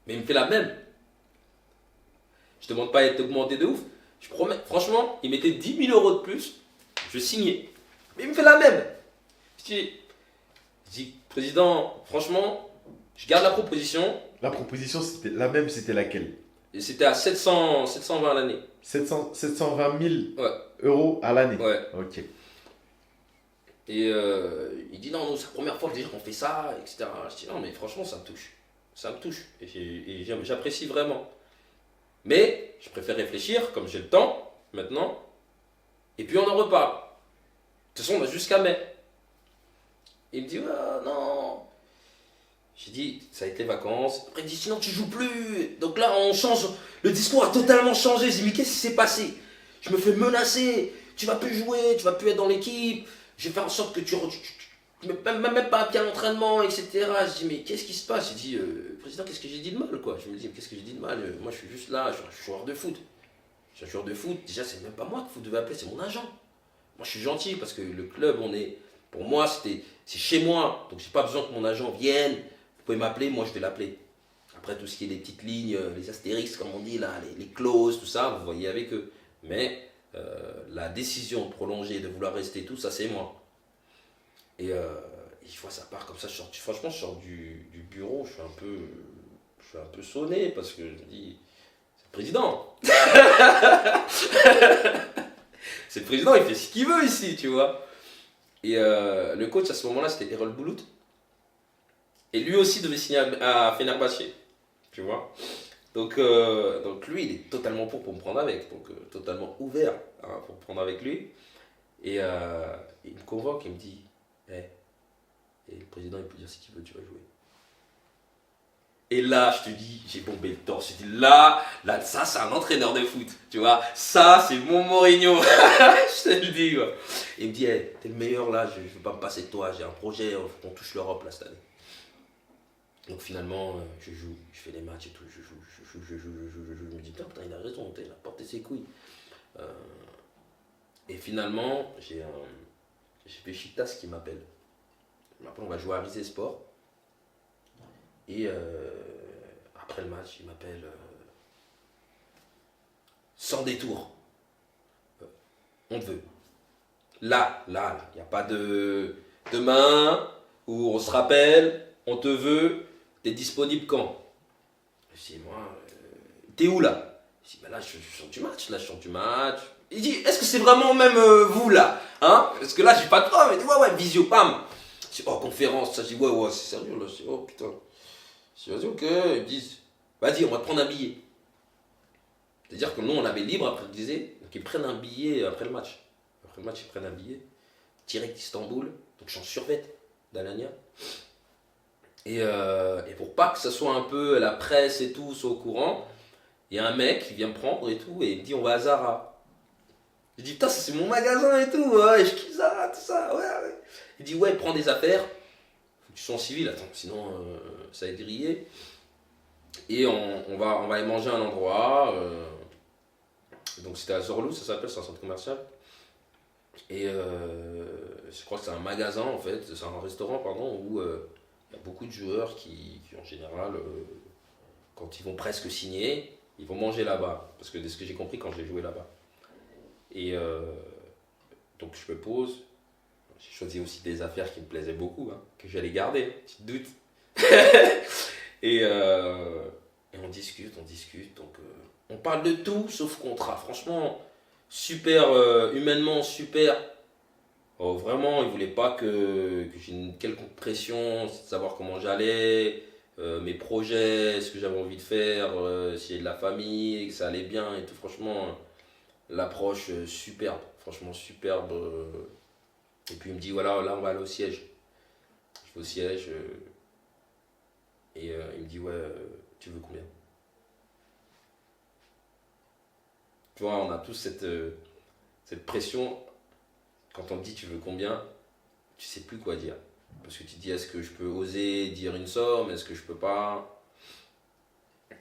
mais il me fait la même. Je ne demande pas à être augmenté de ouf. Je promets, franchement, il mettait 10 000 euros de plus, je signais. Mais il me fait la même. Je dis, président, franchement, je garde la proposition. La proposition, c'était la même, c'était laquelle? Et c'était à 720 l'année. 720 000 Ouais. euros à l'année. Ouais. Ok. Et il dit non, c'est la première fois déjà qu'on fait ça, etc. Je dis non, mais franchement, ça me touche. Ça me touche. Et j'apprécie vraiment. Mais je préfère réfléchir, comme j'ai le temps, maintenant. Et puis on en reparle. De toute façon, on a jusqu'à mai. Il me dit ah, non. J'ai dit, ça a été les vacances. Après, il dit, sinon tu joues plus. Donc là, on change. Le discours a totalement changé. J'ai dit, mais qu'est-ce qui s'est passé? Je me fais menacer. Tu vas plus jouer, tu vas plus être dans l'équipe. Je vais faire en sorte que tu même pas un pied à l'entraînement, etc. Je dis, mais qu'est-ce qui se passe? J'ai dit, président, qu'est-ce que j'ai dit de mal, quoi? Je me dis, qu'est-ce que j'ai dit de mal? Moi, je suis juste là, je suis un joueur de foot. Je suis un joueur de foot. Déjà, c'est même pas moi que vous devez appeler, c'est mon agent. Moi, je suis gentil parce que le club, pour moi, c'est chez moi. Donc, j'ai pas besoin que mon agent vienne. Vous pouvez m'appeler, moi, je vais l'appeler. Après, tout ce qui est les petites lignes, les astérix, comme on dit, là, les clauses, tout ça, vous voyez avec eux. Mais la décision de prolonger, de vouloir rester, tout ça, c'est moi. Et je vois ça part comme ça. Franchement, je sors du bureau, je suis un peu sonné parce que je me dis, c'est le président. C'est le président, il fait ce qu'il veut ici, tu vois. Et le coach à ce moment-là, c'était Erol Bulut. Et lui aussi devait signer à Fenerbahçe, tu vois. Donc lui, il est totalement pour me prendre avec. Donc totalement ouvert pour me prendre avec lui. Et il me convoque, il me dit, hey, et le président, il peut dire si tu veux, tu vas jouer. Et là, je te dis, j'ai bombé le torse. Je te dis, là, ça, c'est un entraîneur de foot. Tu vois, ça, c'est mon Mourinho. Je te le dis, quoi. Il me dit, hey, t'es le meilleur là, je ne veux pas me passer de toi. J'ai un projet, on touche l'Europe là cette année. Donc finalement, je joue, je fais les matchs et tout. Je joue. Je me dis, putain, il a raison, il a porté ses couilles. Et finalement, j'ai Besiktas qui m'appelle. Après, on va jouer à Rizé Sport. Et après le match, il m'appelle sans détour. On te veut. Là, il n'y a pas de demain où on se rappelle, on te veut, t'es disponible quand? Je dis, moi, t'es où là? Je dis, bah là, je sors du match, Il dit, est-ce que c'est vraiment même vous là? Hein? Parce que là, j'ai pas de preuve. Il dit, ouais, visio, pam. Je dis, oh, conférence, ça, je dis, ouais, c'est sérieux là. Je dis, oh putain. Je dis, vas-y, ok. Ils me disent, vas-y, on va te prendre un billet. C'est-à-dire que nous, on avait libre après le disait, donc ils prennent un billet après le match. Après le match, ils prennent un billet, direct Istanbul, donc je suis en survêt d'Alanya. Et pour pas que ça soit un peu la presse et tout soit au courant, il y a un mec qui vient me prendre et tout, et il me dit on va à Zara. Je dis putain, ça c'est mon magasin et tout, ouais, je kiffe Zara, tout ça, ouais. Il dit ouais, prends des affaires, faut que tu sois en civil, attends, sinon ça va être grillé. Et on va aller manger à un endroit, donc c'était à Zorlou, ça s'appelle, c'est un centre commercial. Et je crois que c'est un magasin en fait, c'est un restaurant pardon, où il y a beaucoup de joueurs qui en général, quand ils vont presque signer, ils vont manger là-bas. Parce que de ce que j'ai compris quand j'ai joué là-bas. Et donc je me pose, j'ai choisi aussi des affaires qui me plaisaient beaucoup, hein, que j'allais garder, tu te doutes. et on discute, donc on parle de tout sauf contrat. Franchement, super, humainement super. Oh, vraiment, il voulait pas que j'ai une quelconque pression, de savoir comment j'allais, mes projets, ce que j'avais envie de faire, s'il y a de la famille, que ça allait bien et tout. Franchement, l'approche superbe, franchement superbe. Et puis il me dit voilà, là on va aller au siège. Je vais au siège et il me dit ouais, tu veux combien? Tu vois, on a tous cette pression. Quand on te dit tu veux combien, tu sais plus quoi dire. Parce que tu te dis est-ce que je peux oser dire une somme, est-ce que je peux pas.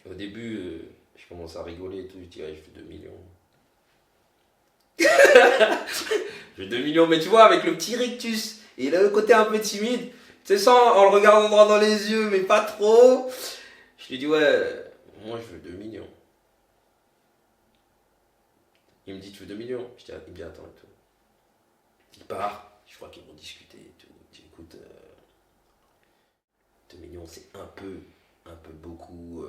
Au début, je commence à rigoler et tout, je dirais je veux 2 millions. Je veux 2 millions, mais tu vois, avec le petit rictus et le côté un peu timide, tu sais, sans en le regardant droit dans les yeux, mais pas trop, je lui dis ouais, moi je veux 2 millions. Il me dit tu veux 2 millions? Je dis il me dit attends et tout. Il part, je crois qu'ils vont discuter et tout. Je dis écoute, 2 millions c'est un peu beaucoup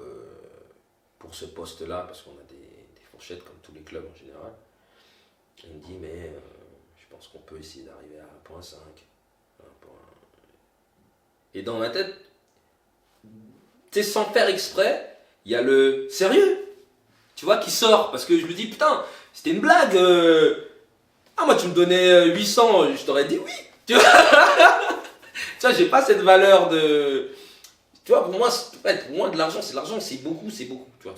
pour ce poste-là, parce qu'on a des fourchettes comme tous les clubs en général. Il me dit mais je pense qu'on peut essayer d'arriver à 1,5. Et dans ma tête, tu sais, sans faire exprès, il y a le sérieux, tu vois, qui sort. Parce que je me dis, putain, c'était une blague. Ah, moi, tu me donnais 800, je t'aurais dit oui. Tu vois, tu vois, j'ai pas cette valeur de. Tu vois, pour moi, de l'argent, c'est beaucoup, c'est beaucoup. Tu vois,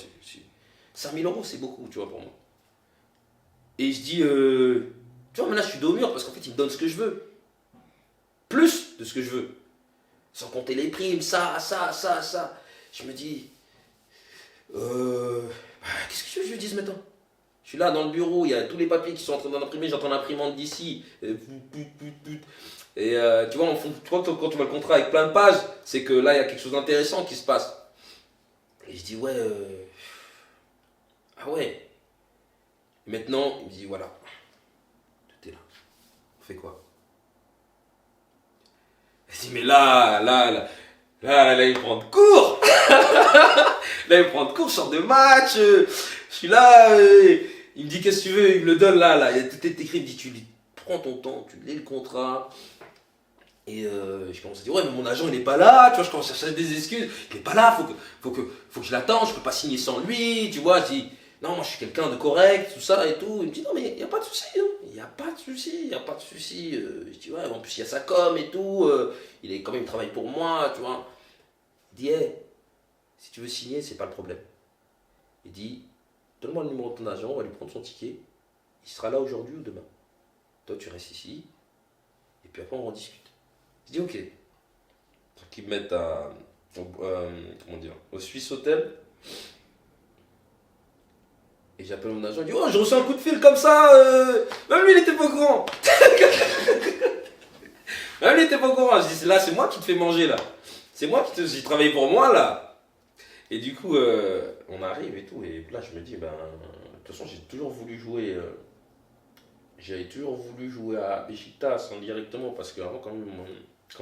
5 000 euros, c'est beaucoup, tu vois, pour moi. Et je dis, tu vois, mais là, je suis dos au mur parce qu'en fait, il me donne ce que je veux. Plus de ce que je veux. Sans compter les primes, ça. Je me dis, qu'est-ce que tu veux que je lui dise maintenant? Je suis là dans le bureau, il y a tous les papiers qui sont en train d'imprimer, j'entends l'imprimante d'ici. Et tu vois, quand tu vois le contrat avec plein de pages, c'est que là, il y a quelque chose d'intéressant qui se passe. Et je dis, ouais, ah ouais. Et maintenant, il me dit, voilà, tout est là. On fait quoi? Je dis, mais là, il prend de cours. Là, il prend de cours, je sors de match. Je suis là. Il me dit, qu'est-ce que tu veux? Il me le donne là. Il y a tout est écrit. Il me dit, tu prends ton temps, tu lis le contrat. Et je commence à dire, ouais, mais mon agent, il n'est pas là. Tu vois, je commence à chercher des excuses. Il n'est pas là, faut que je l'attende. Je peux pas signer sans lui. Tu vois, je dis, non, moi, je suis quelqu'un de correct, tout ça et tout. Il me dit, non, mais il n'y a pas de souci. Il n'y a pas de souci. Je dis, ouais, en plus, il y a sa com et tout. Il est quand même, il travaille pour moi, tu vois. Il dit, hey, si tu veux signer, c'est pas le problème. Il dit, donne-moi le numéro de ton agent, on va lui prendre son ticket. Il sera là aujourd'hui ou demain. Toi, tu restes ici. Et puis après, on en discute. Je dis, ok. Donc, ils me mettent comment dire, au Swiss Hotel. Et j'appelle mon agent, il dit oh, j'ai reçu un coup de fil comme ça, même lui il était pas au courant. Même lui il était pas au courant. Je dis là c'est moi qui te fais manger là. C'est moi j'ai travaillé pour moi là. Et du coup on arrive et tout, et là je me dis ben de toute façon j'avais toujours voulu jouer à Beşiktaş indirectement parce que avant quand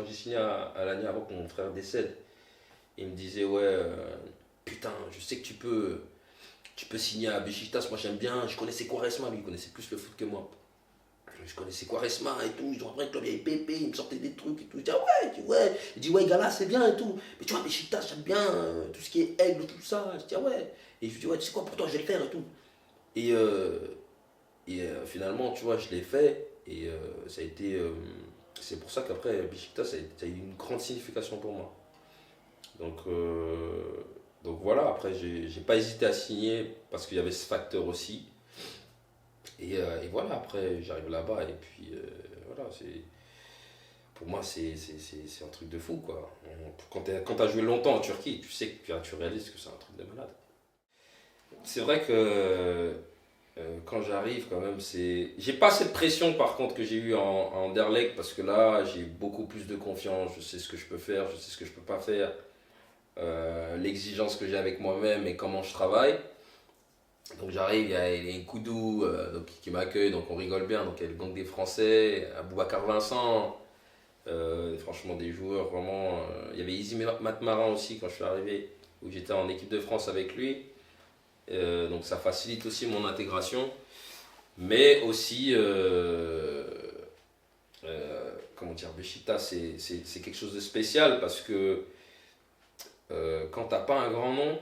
j'ai signé à l'année avant que mon frère décède, il me disait ouais putain je sais que tu peux signer à Beşiktaş, moi j'aime bien, je connaissais Quaresma, lui il connaissait plus le foot que moi. Je connaissais Quaresma et tout, ils ont appris que le vieil Pépé, il me sortait des trucs et tout. Je dis ah ouais, ouais. Il dit ouais, Gala c'est bien et tout. Mais tu vois, Beşiktaş, j'aime bien tout ce qui est aigle, tout ça. Je dis ah ouais. Et je dis ouais, tu sais quoi, pour toi, je vais le faire et tout. Et, finalement, tu vois, je l'ai fait. Et ça a été. C'est pour ça qu'après, Beşiktaş, ça a eu une grande signification pour moi. Donc voilà, après, j'ai pas hésité à signer parce qu'il y avait ce facteur aussi. Et voilà, après j'arrive là-bas et puis voilà, pour moi c'est un truc de fou quoi. Quand tu as joué longtemps en Turquie, tu sais que tu réalises que c'est un truc de malade. C'est vrai que quand j'arrive quand même, j'ai pas cette pression par contre que j'ai eu en Anderlecht parce que là j'ai beaucoup plus de confiance, je sais ce que je peux faire, je sais ce que je peux pas faire, l'exigence que j'ai avec moi-même et comment je travaille. Donc j'arrive, il y a Nkoudou qui m'accueille, donc on rigole bien. Donc il y a le gang des Français, Aboubacar Vincent, franchement des joueurs vraiment. Il y avait Izzy Matmarin aussi quand je suis arrivé, où j'étais en équipe de France avec lui. Donc ça facilite aussi mon intégration. Mais aussi, comment dire, Beşiktaş c'est quelque chose de spécial parce que quand t'as pas un grand nom,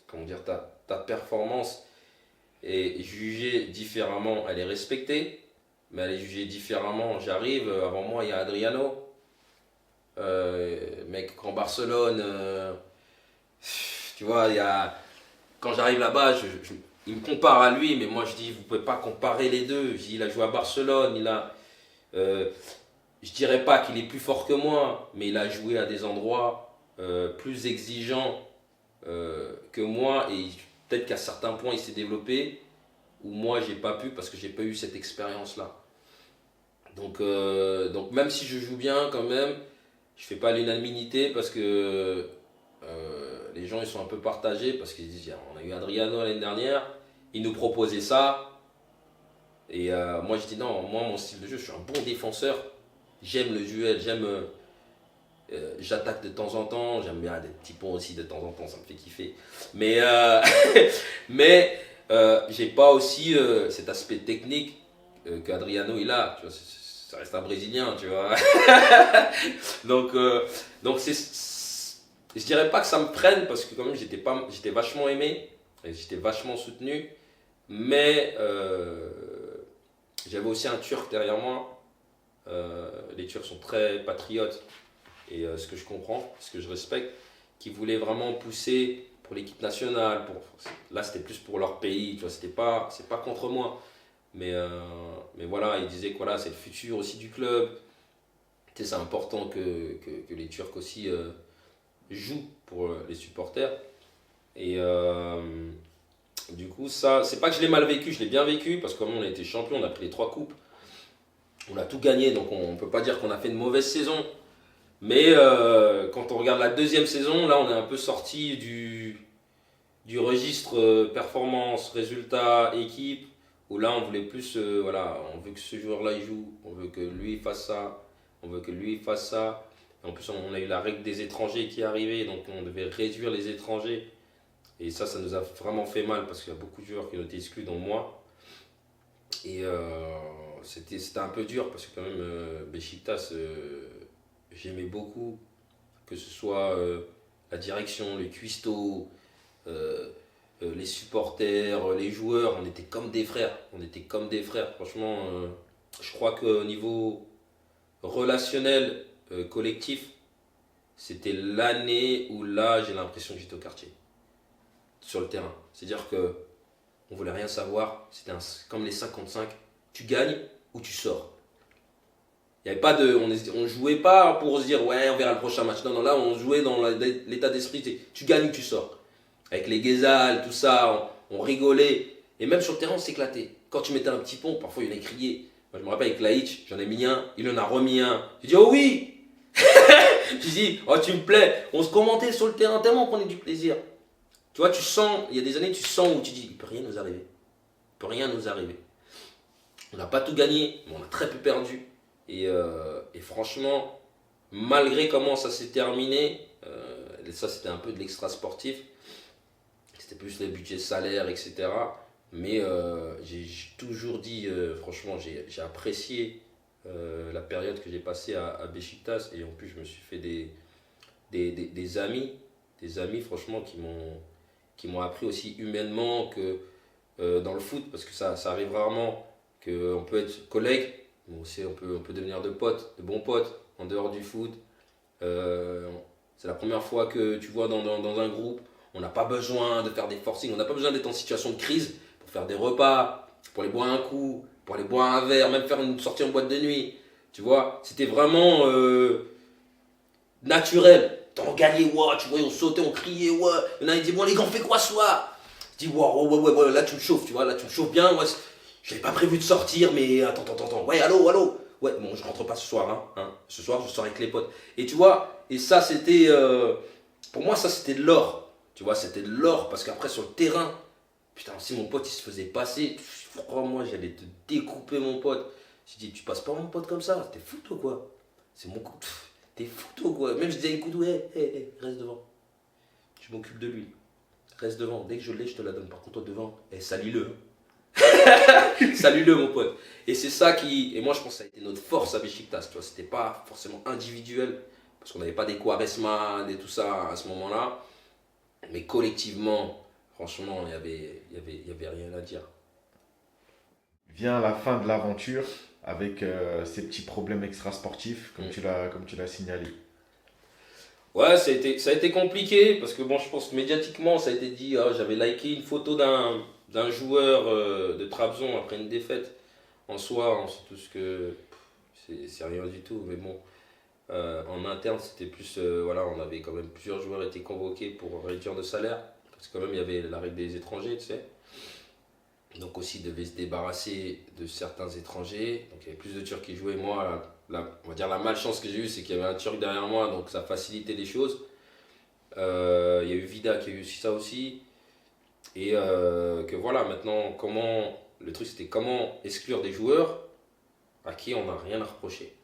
comment dire, ta performance est jugée différemment, elle est respectée, mais elle est jugée différemment. J'arrive, avant moi il y a Adriano, mec qu'en Barcelone, tu vois, quand j'arrive là-bas, il me compare à lui, mais moi je dis, vous ne pouvez pas comparer les deux. Je dis, il a joué à Barcelone, je dirais pas qu'il est plus fort que moi, mais il a joué à des endroits plus exigeants que moi, et peut-être qu'à certains points il s'est développé où moi j'ai pas pu parce que j'ai pas eu cette expérience là. Donc même si je joue bien quand même, je fais pas l'unanimité parce que les gens ils sont un peu partagés parce qu'ils disent on a eu Adriano l'année dernière, il nous proposait ça et moi je dis non, moi mon style de jeu, je suis un bon défenseur, j'aime le duel, j'attaque de temps en temps, j'aime bien des petits ponts aussi de temps en temps, ça me fait kiffer. Mais, j'ai pas aussi cet aspect technique qu'Adriano il a. Tu vois, ça reste un Brésilien, tu vois. donc je dirais pas que ça me freine parce que quand même j'étais vachement aimé, et j'étais vachement soutenu. Mais j'avais aussi un Turc derrière moi. Les Turcs sont très patriotes. Et ce que je comprends, ce que je respecte, qui voulaient vraiment pousser pour l'équipe nationale. Là, c'était plus pour leur pays, tu vois, c'est pas contre moi. Mais voilà, ils disaient que voilà, c'est le futur aussi du club. Tu sais, c'est important que les Turcs aussi jouent pour les supporters. Et du coup, ça, c'est pas que je l'ai mal vécu, je l'ai bien vécu, parce que comme on a été champion, on a pris les 3 coupes. On a tout gagné, donc on peut pas dire qu'on a fait une mauvaise saison. Mais quand on regarde la deuxième saison, là on est un peu sorti du registre performance, résultat, équipe, où là on voulait plus, voilà, on veut que ce joueur-là il joue, on veut que lui fasse ça, on veut que lui fasse ça. En plus on a eu la règle des étrangers qui est arrivée, donc on devait réduire les étrangers. Et ça nous a vraiment fait mal parce qu'il y a beaucoup de joueurs qui ont été exclus, dont moi. Et c'était un peu dur parce que quand même Beşiktaş, j'aimais beaucoup, que ce soit la direction, les cuistots, les supporters, les joueurs, on était comme des frères. On était comme des frères. Franchement, je crois qu'au niveau relationnel, collectif, c'était l'année où là, j'ai l'impression que j'étais au quartier, sur le terrain. C'est-à-dire que on voulait rien savoir. C'était comme les 55. Tu gagnes ou tu sors. Il y avait pas on jouait pas pour se dire ouais on verra le prochain match. Non, là on jouait dans l'état d'esprit, tu gagnes ou tu sors. avec les Guézal, tout ça, on rigolait. Et même sur le terrain, on s'éclatait. Quand tu mettais un petit pont, parfois il y en a crié. Moi, je me rappelle avec Laïch, j'en ai mis un, il en a remis un. J'ai dit, oh oui. Je dis, oh tu me plais. On se commentait sur le terrain tellement on prenait du plaisir. Tu vois, tu sens, il y a des années, tu sens où tu dis, il peut rien nous arriver. Il peut rien nous arriver. On n'a pas tout gagné, mais on a très peu perdu. Et franchement, malgré comment ça s'est terminé, ça c'était un peu de l'extra sportif, c'était plus les budgets salaires, etc. Mais j'ai toujours dit, franchement, j'ai apprécié la période que j'ai passée à Beşiktaş. Et en plus, je me suis fait des amis franchement, qui m'ont appris aussi humainement que dans le foot, parce que ça arrive rarement qu'on peut être collègue, mais aussi on peut devenir de potes, de bons potes, en dehors du foot. C'est la première fois que tu vois dans un groupe, on n'a pas besoin de faire des forcings, on n'a pas besoin d'être en situation de crise pour faire des repas, pour aller boire un coup, pour aller boire un verre, même faire une sortie en boîte de nuit. Tu vois, c'était vraiment naturel. On gagnait, ouais, tu vois, on sautait, on criait, ouais. Il y en a qui disaient, bon, les gars, on fait quoi ce soir? Je dis, ouais, là tu me chauffes, tu vois, là tu me chauffes bien. Ouais, j'avais pas prévu de sortir, mais attends. Ouais, allô. Ouais, bon, je rentre pas ce soir, hein. Ce soir, je sors avec les potes. Et tu vois, et ça, c'était. Pour moi, ça, c'était de l'or. Tu vois, c'était de l'or, parce qu'après, sur le terrain, putain, si mon pote, il se faisait passer, crois-moi, j'allais te découper, mon pote. J'ai dit, tu passes pas mon pote comme ça, t'es fou, toi, quoi. C'est mon coup. T'es fou, toi, quoi. Même je disais, écoute, ouais, reste devant. Je m'occupe de lui. Reste devant. Dès que je l'ai, je te la donne. Par contre, toi, devant, salis-le. Salut-le, mon pote. Et c'est ça qui. Et moi, je pense que ça a été notre force à Beşiktaş. Tu vois, c'était pas forcément individuel, parce qu'on n'avait pas des Quaresma et tout ça à ce moment-là. Mais collectivement, franchement, il y avait rien à dire. Vient la fin de l'aventure avec ces petits problèmes extrasportifs, comme tu l'as signalé. Ouais, ça a été compliqué parce que bon, je pense que médiatiquement, ça a été dit. Ah, j'avais liké une photo d'un joueur de Trabzon après une défaite. En soi, on sait tous que c'est rien du tout. Mais bon, en interne, c'était plus. Voilà, on avait quand même plusieurs joueurs été convoqués pour réduire de salaire. Parce que quand même, il y avait la règle des étrangers, tu sais. Donc aussi, ils devaient se débarrasser de certains étrangers. Donc il y avait plus de Turcs qui jouaient. Moi, on va dire la malchance que j'ai eue, c'est qu'il y avait un Turc derrière moi, donc ça facilitait les choses. Il y a eu Vida qui a eu aussi ça aussi. Et que voilà, maintenant, le truc c'était comment exclure des joueurs à qui on n'a rien à reprocher.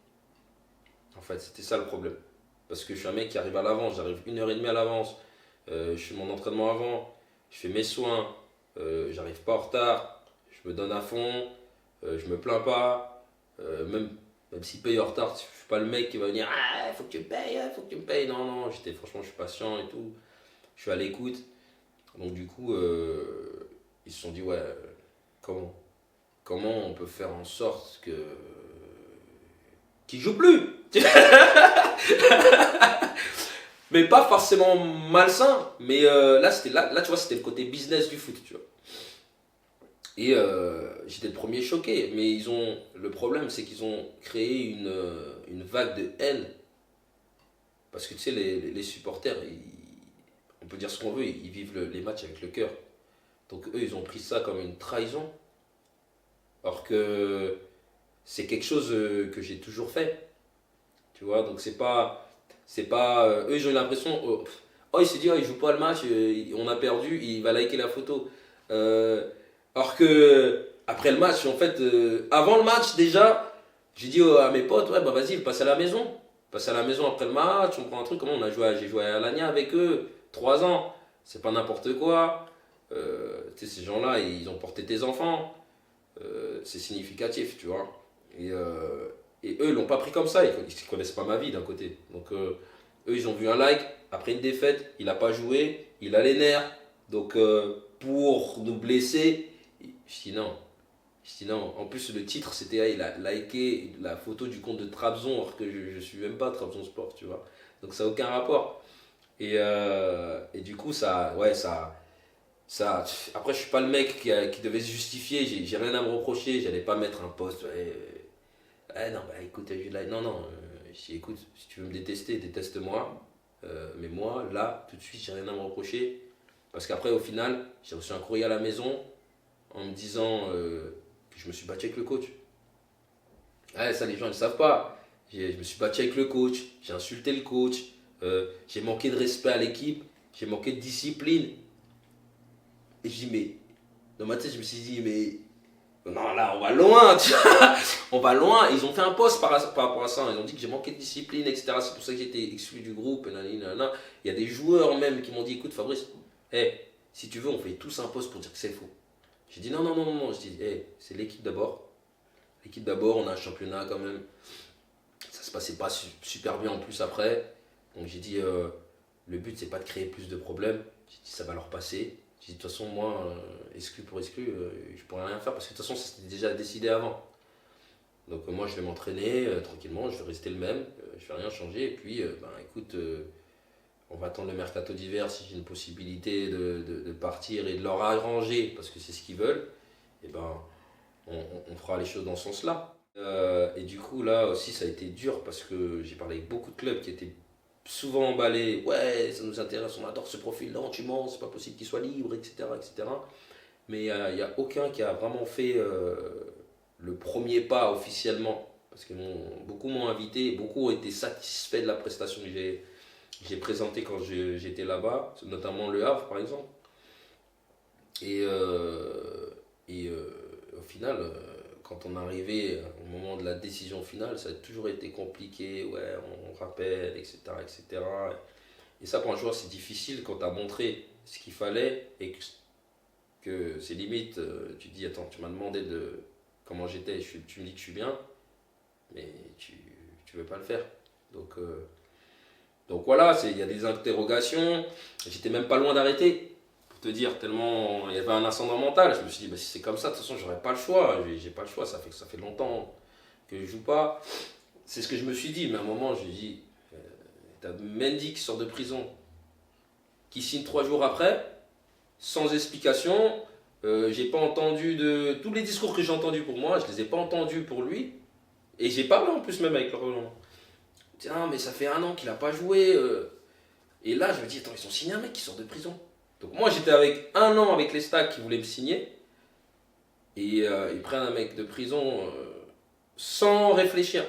En fait, c'était ça le problème. Parce que je suis un mec qui arrive à l'avance, j'arrive 1h30 à l'avance, je fais mon entraînement avant, je fais mes soins, j'arrive pas en retard, je me donne à fond, je me plains pas, même s'il paye en retard, je suis pas le mec qui va venir, ah, faut que tu me payes, faut que tu me payes. Non, franchement, je suis patient et tout, je suis à l'écoute. Donc du coup, ils se sont dit, ouais, comment comment on peut faire en sorte que qu'il joue plus. Mais pas forcément malsain, mais là tu vois, c'était le côté business du foot, tu vois. Et j'étais le premier choqué, mais le problème c'est qu'ils ont créé une vague de haine, parce que tu sais, les supporters, on peut dire ce qu'on veut, ils vivent les matchs avec le cœur. Donc eux, ils ont pris ça comme une trahison, alors que c'est quelque chose que j'ai toujours fait, tu vois. Donc c'est pas eux, ils ont eu l'impression, il s'est dit, oh, il joue pas le match, on a perdu, il va liker la photo. Alors que après le match, en fait, avant le match déjà, j'ai dit à mes potes, ouais, bah vas-y, passe à la maison. Passe à la maison après le match, on prend un truc. Comment j'ai joué à Alanya avec eux, 3 ans. C'est pas n'importe quoi. Tu sais, ces gens-là, ils ont porté tes enfants. C'est significatif, tu vois. Et eux, ils l'ont pas pris comme ça. Ils connaissent pas ma vie d'un côté. Donc, eux, ils ont vu un like. Après une défaite, il a pas joué. Il a les nerfs. Donc, pour nous blesser, je dis non. Je dis non. En plus, le titre, c'était, il a liké la photo du compte de Trabzon, alors que je suis même pas Trabzon Sport, tu vois. Donc, ça n'a aucun rapport. Et du coup, ça, après, je suis pas le mec qui devait se justifier. J'ai rien à me reprocher. J'allais pas mettre un post. Non, bah écoute, non. Écoute, si tu veux me détester, déteste-moi. Mais moi, là, tout de suite, j'ai rien à me reprocher. Parce qu'après, au final, j'ai reçu un courrier à la maison en me disant que je me suis battu avec le coach. Ouais, ça, les gens ne le savent pas. Je me suis battu avec le coach, j'ai insulté le coach, j'ai manqué de respect à l'équipe, j'ai manqué de discipline. Et je dis, mais dans ma tête, je me suis dit, mais non, là, on va loin, tu vois. On va loin. Ils ont fait un post par rapport à ça. Ils ont dit que j'ai manqué de discipline, etc. C'est pour ça que j'ai été exclu du groupe. Nanana. Il y a des joueurs même qui m'ont dit, écoute, Fabrice, hey, si tu veux, on fait tous un post pour dire que c'est faux. J'ai dit, non, non, non, non, non. Je dis, hey, c'est l'équipe d'abord. L'équipe d'abord, on a un championnat quand même. Ça se passait pas super bien en plus après. Donc j'ai dit, le but, c'est pas de créer plus de problèmes. J'ai dit, ça va leur passer. J'ai dit, de toute façon, moi, exclu pour exclu, je pourrais rien faire parce que de toute façon, c'était déjà décidé avant. Donc moi, je vais m'entraîner tranquillement, je vais rester le même, je vais rien changer. Et puis, écoute, on va attendre le mercato d'hiver si j'ai une possibilité de partir et de leur arranger parce que c'est ce qu'ils veulent. Et ben, on fera les choses dans ce sens-là. Et du coup, là aussi, ça a été dur parce que j'ai parlé avec beaucoup de clubs qui étaient souvent emballés. Ouais, ça nous intéresse, on adore ce profil. Non, tu mens, c'est pas possible qu'il soit libre, etc. etc. Mais il n'y a aucun qui a vraiment fait le premier pas officiellement. Parce que beaucoup m'ont invité, beaucoup ont été satisfaits de la prestation que j'ai présentée quand j'étais là-bas, notamment Le Havre par exemple. Et, au final, quand on est arrivé au moment de la décision finale, ça a toujours été compliqué, ouais, on rappelle, etc. etc. Et ça, pour un joueur, c'est difficile quand tu as montré ce qu'il fallait et que c'est limite, tu te dis, attends, tu m'as demandé de comment j'étais, tu me dis que je suis bien, mais tu veux pas le faire. Donc voilà, il y a des interrogations. J'étais même pas loin d'arrêter, pour te dire, tellement il y avait un ascendant mental. Je me suis dit, bah, si c'est comme ça, de toute façon, j'aurais pas le choix. J'ai pas le choix, ça fait longtemps que je joue pas. C'est ce que je me suis dit, mais à un moment, je me dis, t'as Mendy qui sort de prison, qui signe 3 jours après, sans explication. J'ai pas entendu de. Tous les discours que j'ai entendus pour moi, je les ai pas entendus pour lui. Et j'ai parlé en plus même avec le Roland. Tiens, mais ça fait 1 an qu'il a pas joué. Et là, je me dis, attends, ils ont signé un mec qui sort de prison. Donc moi, j'étais avec 1 an avec les Stacks qui voulaient me signer. Et ils prennent un mec de prison sans réfléchir.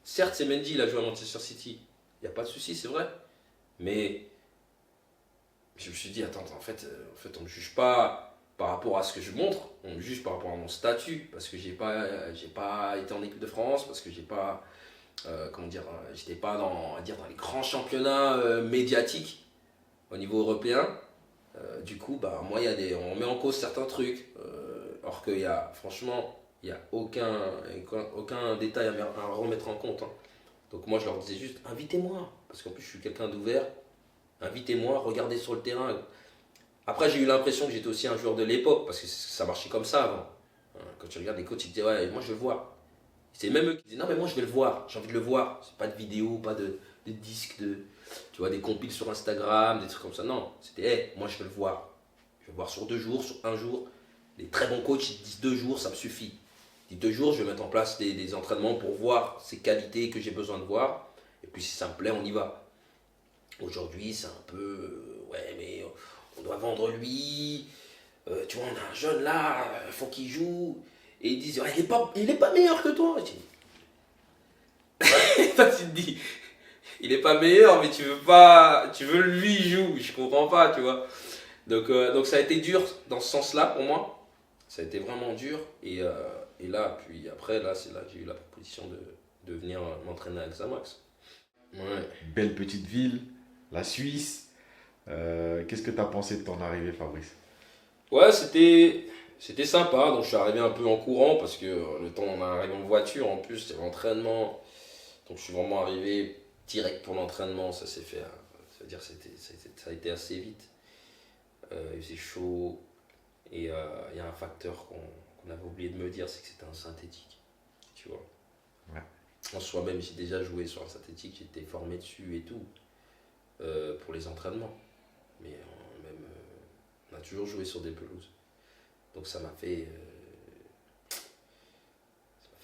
Certes, c'est Mendy, il a joué à Manchester City. Il n'y a pas de souci, c'est vrai. Mais je me suis dit, attends, en fait, on ne me juge pas par rapport à ce que je montre, on me juge par rapport à mon statut, parce que j'ai pas été en équipe de France, parce que j'ai pas, comment dire, j'étais pas dans les grands championnats médiatiques au niveau européen. Du coup, bah, moi, on met en cause certains trucs, alors qu'il y a, franchement, il n'y a aucun détail à remettre en compte. Hein. Donc moi, je leur disais juste, invitez-moi, parce qu'en plus, je suis quelqu'un d'ouvert. Invitez-moi, regardez sur le terrain. Après, j'ai eu l'impression que j'étais aussi un joueur de l'époque, parce que ça marchait comme ça avant. Quand tu regardes les coachs, ils disaient, ouais, moi je veux le voir. C'est même eux qui disaient, non, mais moi je vais le voir, j'ai envie de le voir. C'est pas de vidéo, pas de disques, tu vois, des compiles sur Instagram, des trucs comme ça. Non, c'était, hey, moi je veux le voir. Je veux le voir sur 2 jours, sur 1 jour. Les très bons coachs, ils disent 2 jours, ça me suffit. Ils disent 2 jours, je vais mettre en place des entraînements pour voir ces qualités que j'ai besoin de voir. Et puis si ça me plaît, on y va. Aujourd'hui, c'est un peu, ouais, mais on doit vendre lui. Tu vois, on a un jeune là, il faut qu'il joue. Et ils disent, ouais, il est pas meilleur que toi. Toi, tu te dis, il est pas meilleur, mais tu veux lui joue. Je comprends pas, tu vois. Donc ça a été dur dans ce sens-là pour moi. Ça a été vraiment dur. Et là, puis après, là, c'est là que j'ai eu la proposition de venir m'entraîner avec Xamax. Ouais. Belle petite ville, la Suisse. Qu'est-ce que tu as pensé de ton arrivée, Fabrice? Ouais, c'était sympa. Donc je suis arrivé un peu en courant parce que le temps on est arrivé en voiture en plus, c'était l'entraînement. Donc je suis vraiment arrivé direct pour l'entraînement, ça s'est fait. Ça veut dire ça a été assez vite. Il faisait chaud et il y a un facteur qu'on avait oublié de me dire, c'est que c'était un synthétique. Tu vois. Ouais. En soi même, j'ai déjà joué sur un synthétique, j'étais formé dessus et tout pour les entraînements. Mais même on a toujours joué sur des pelouses. Donc ça m'a fait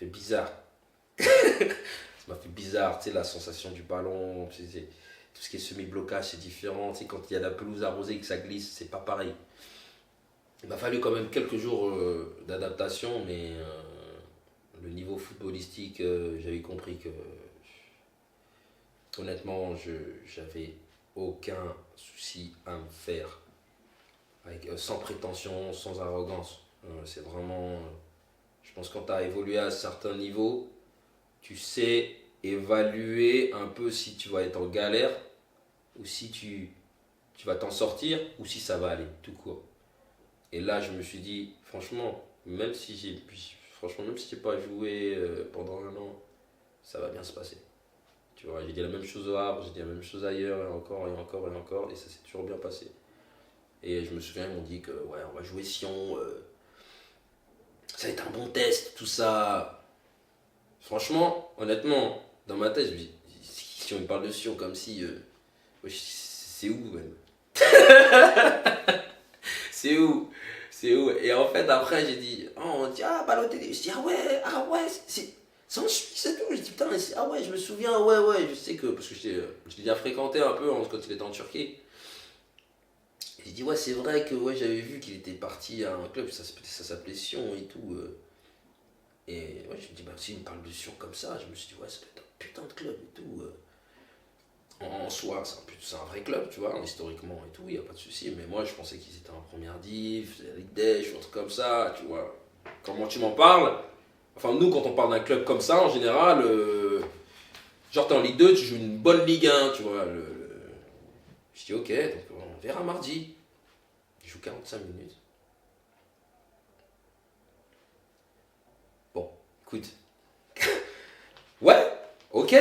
bizarre. Ça m'a fait bizarre, tu sais, la sensation du ballon. tout ce qui est semi-blocage, c'est différent. Tu sais, quand il y a la pelouse arrosée et que ça glisse, c'est pas pareil. Il m'a fallu quand même quelques jours d'adaptation, mais le niveau footballistique, j'avais compris que, honnêtement, j'avais aucun souci à me faire. Sans prétention, sans arrogance. C'est vraiment. Je pense que quand tu as évolué à un certain niveau, tu sais évaluer un peu si tu vas être en galère ou si tu vas t'en sortir ou si ça va aller, tout court. Et là, je me suis dit, franchement, même si j'ai pas joué pendant un an, ça va bien se passer. Tu vois, j'ai dit la même chose au Havre, j'ai dit la même chose ailleurs, et encore, et encore, et encore, et ça s'est toujours bien passé. Et je me souviens, ils m'ont dit que, ouais, on va jouer Sion, ça va être un bon test, tout ça. Franchement, honnêtement, dans ma tête, je me dis, si on me parle de Sion comme si, c'est où même? C'est où? C'est où? Et en fait, après, j'ai dit, on dit, ah, Balotelli. Je dis, ah ouais, c'est en Suisse et tout. Je dis, putain, ah ouais, je me souviens, ouais, je sais que, parce que je l'ai déjà fréquenté un peu quand il était en Turquie. Et j'ai dit, ouais, c'est vrai que ouais, j'avais vu qu'il était parti à un club, ça s'appelait Sion et tout. Et ouais, je me dis, bah, s'il me parle de Sion comme ça, je me suis dit, ouais, ça peut être un putain de club et tout. En soi, c'est un vrai club, tu vois, historiquement et tout, il n'y a pas de souci. Mais moi, je pensais qu'ils étaient en première div, Ligue des, un truc comme ça, tu vois. Comment tu m'en parles? Enfin, nous, quand on parle d'un club comme ça, en général, genre, t'es en Ligue 2, tu joues une bonne Ligue 1, tu vois. Je dis, ok, donc on verra mardi. Il joue 45 minutes. Bon, écoute. Ouais, ok.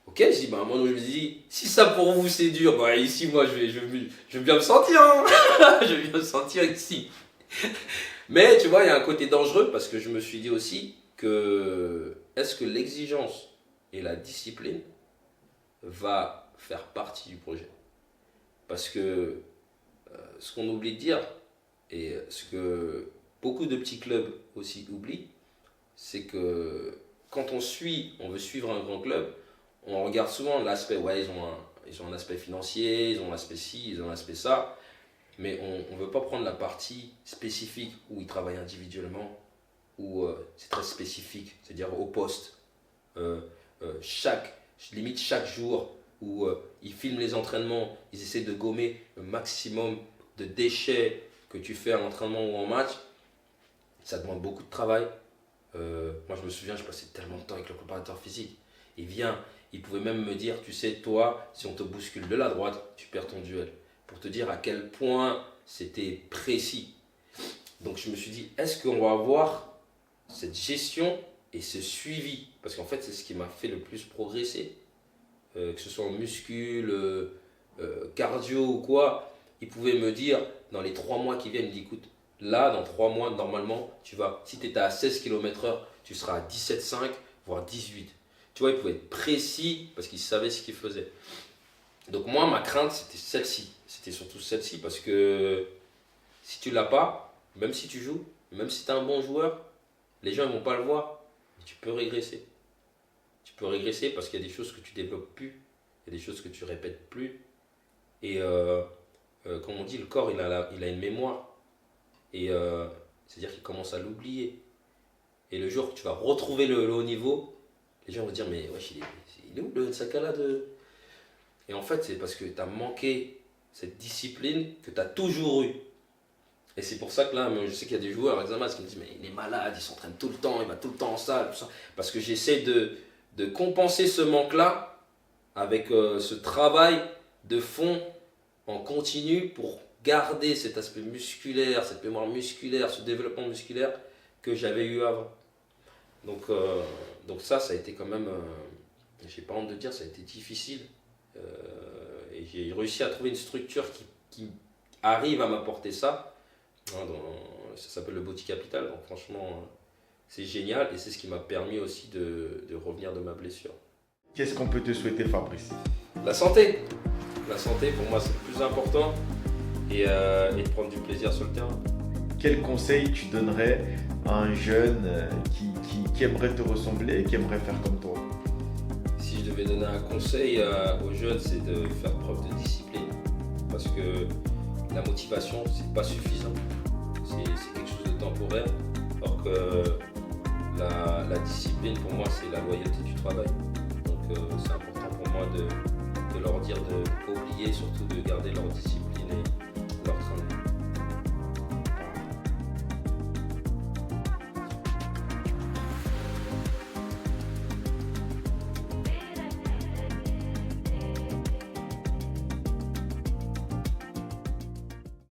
Ok, je dis, bah, moi, je me dis, si ça pour vous c'est dur, bah, ici, moi, je vais bien me sentir, hein. Je vais bien me sentir ici. Mais, tu vois, il y a un côté dangereux parce que je me suis dit aussi que est-ce que l'exigence et la discipline va faire partie du projet? Parce que ce qu'on oublie de dire, et ce que beaucoup de petits clubs aussi oublient, c'est que quand on veut suivre un grand club, on regarde souvent l'aspect, ouais, ils ont un aspect financier, ils ont l'aspect ci, ils ont l'aspect ça, mais on ne veut pas prendre la partie spécifique où ils travaillent individuellement, où c'est très spécifique, c'est-à-dire au poste. Limite chaque jour, où ils filment les entraînements, ils essaient de gommer le maximum de déchets que tu fais à l'entraînement ou en match. Ça demande beaucoup de travail. Moi, je me souviens, je passais tellement de temps avec le préparateur physique. Il pouvait même me dire, tu sais, toi, si on te bouscule de la droite, tu perds ton duel. Pour te dire à quel point c'était précis. Donc, je me suis dit, est-ce qu'on va avoir cette gestion et ce suivi? Parce qu'en fait, c'est ce qui m'a fait le plus progresser. Que ce soit en muscule, cardio ou quoi, il pouvait me dire dans les 3 mois qui viennent, il dit écoute, là dans 3 mois normalement, si tu étais à 16 km/h, tu seras à 17,5 voire 18. Tu vois, il pouvait être précis parce qu'il savait ce qu'il faisait. Donc moi, ma crainte, c'était celle-ci. C'était surtout celle-ci parce que si tu l'as pas, même si tu joues, même si tu es un bon joueur, les gens ne vont pas le voir, mais tu peux régresser. Tu peux régresser parce qu'il y a des choses que tu développes plus, il y a des choses que tu répètes plus. Et comme on dit, le corps, il a une mémoire. Et c'est-à-dire qu'il commence à l'oublier. Et le jour que tu vas retrouver le haut niveau, les gens vont dire mais wesh, il est où le Sakala de... Et en fait, c'est parce que tu as manqué cette discipline que tu as toujours eue. Et c'est pour ça que là, je sais qu'il y a des joueurs avec Zamas qui me disent mais il est malade, il s'entraîne tout le temps, il va tout le temps en salle, tout ça. Parce que j'essaie de compenser ce manque-là avec ce travail de fond en continu pour garder cet aspect musculaire, cette mémoire musculaire, ce développement musculaire que j'avais eu avant. Donc ça a été quand même, j'ai pas honte de dire, ça a été difficile. Et j'ai réussi à trouver une structure qui arrive à m'apporter ça. Ça s'appelle le Body Capital, donc franchement c'est génial et c'est ce qui m'a permis aussi de revenir de ma blessure. Qu'est-ce qu'on peut te souhaiter, Fabrice? La santé. La santé pour moi c'est le plus important et de prendre du plaisir sur le terrain. Quel conseil tu donnerais à un jeune qui aimerait te ressembler et qui aimerait faire comme toi? Si je devais vais donner un conseil aux jeunes, c'est de faire preuve de discipline. Parce que la motivation, c'est pas suffisant. C'est quelque chose de temporaire. Alors que la discipline, pour moi, c'est la loyauté du travail. Donc c'est important pour moi de leur dire de ne pas oublier, surtout de garder leur discipline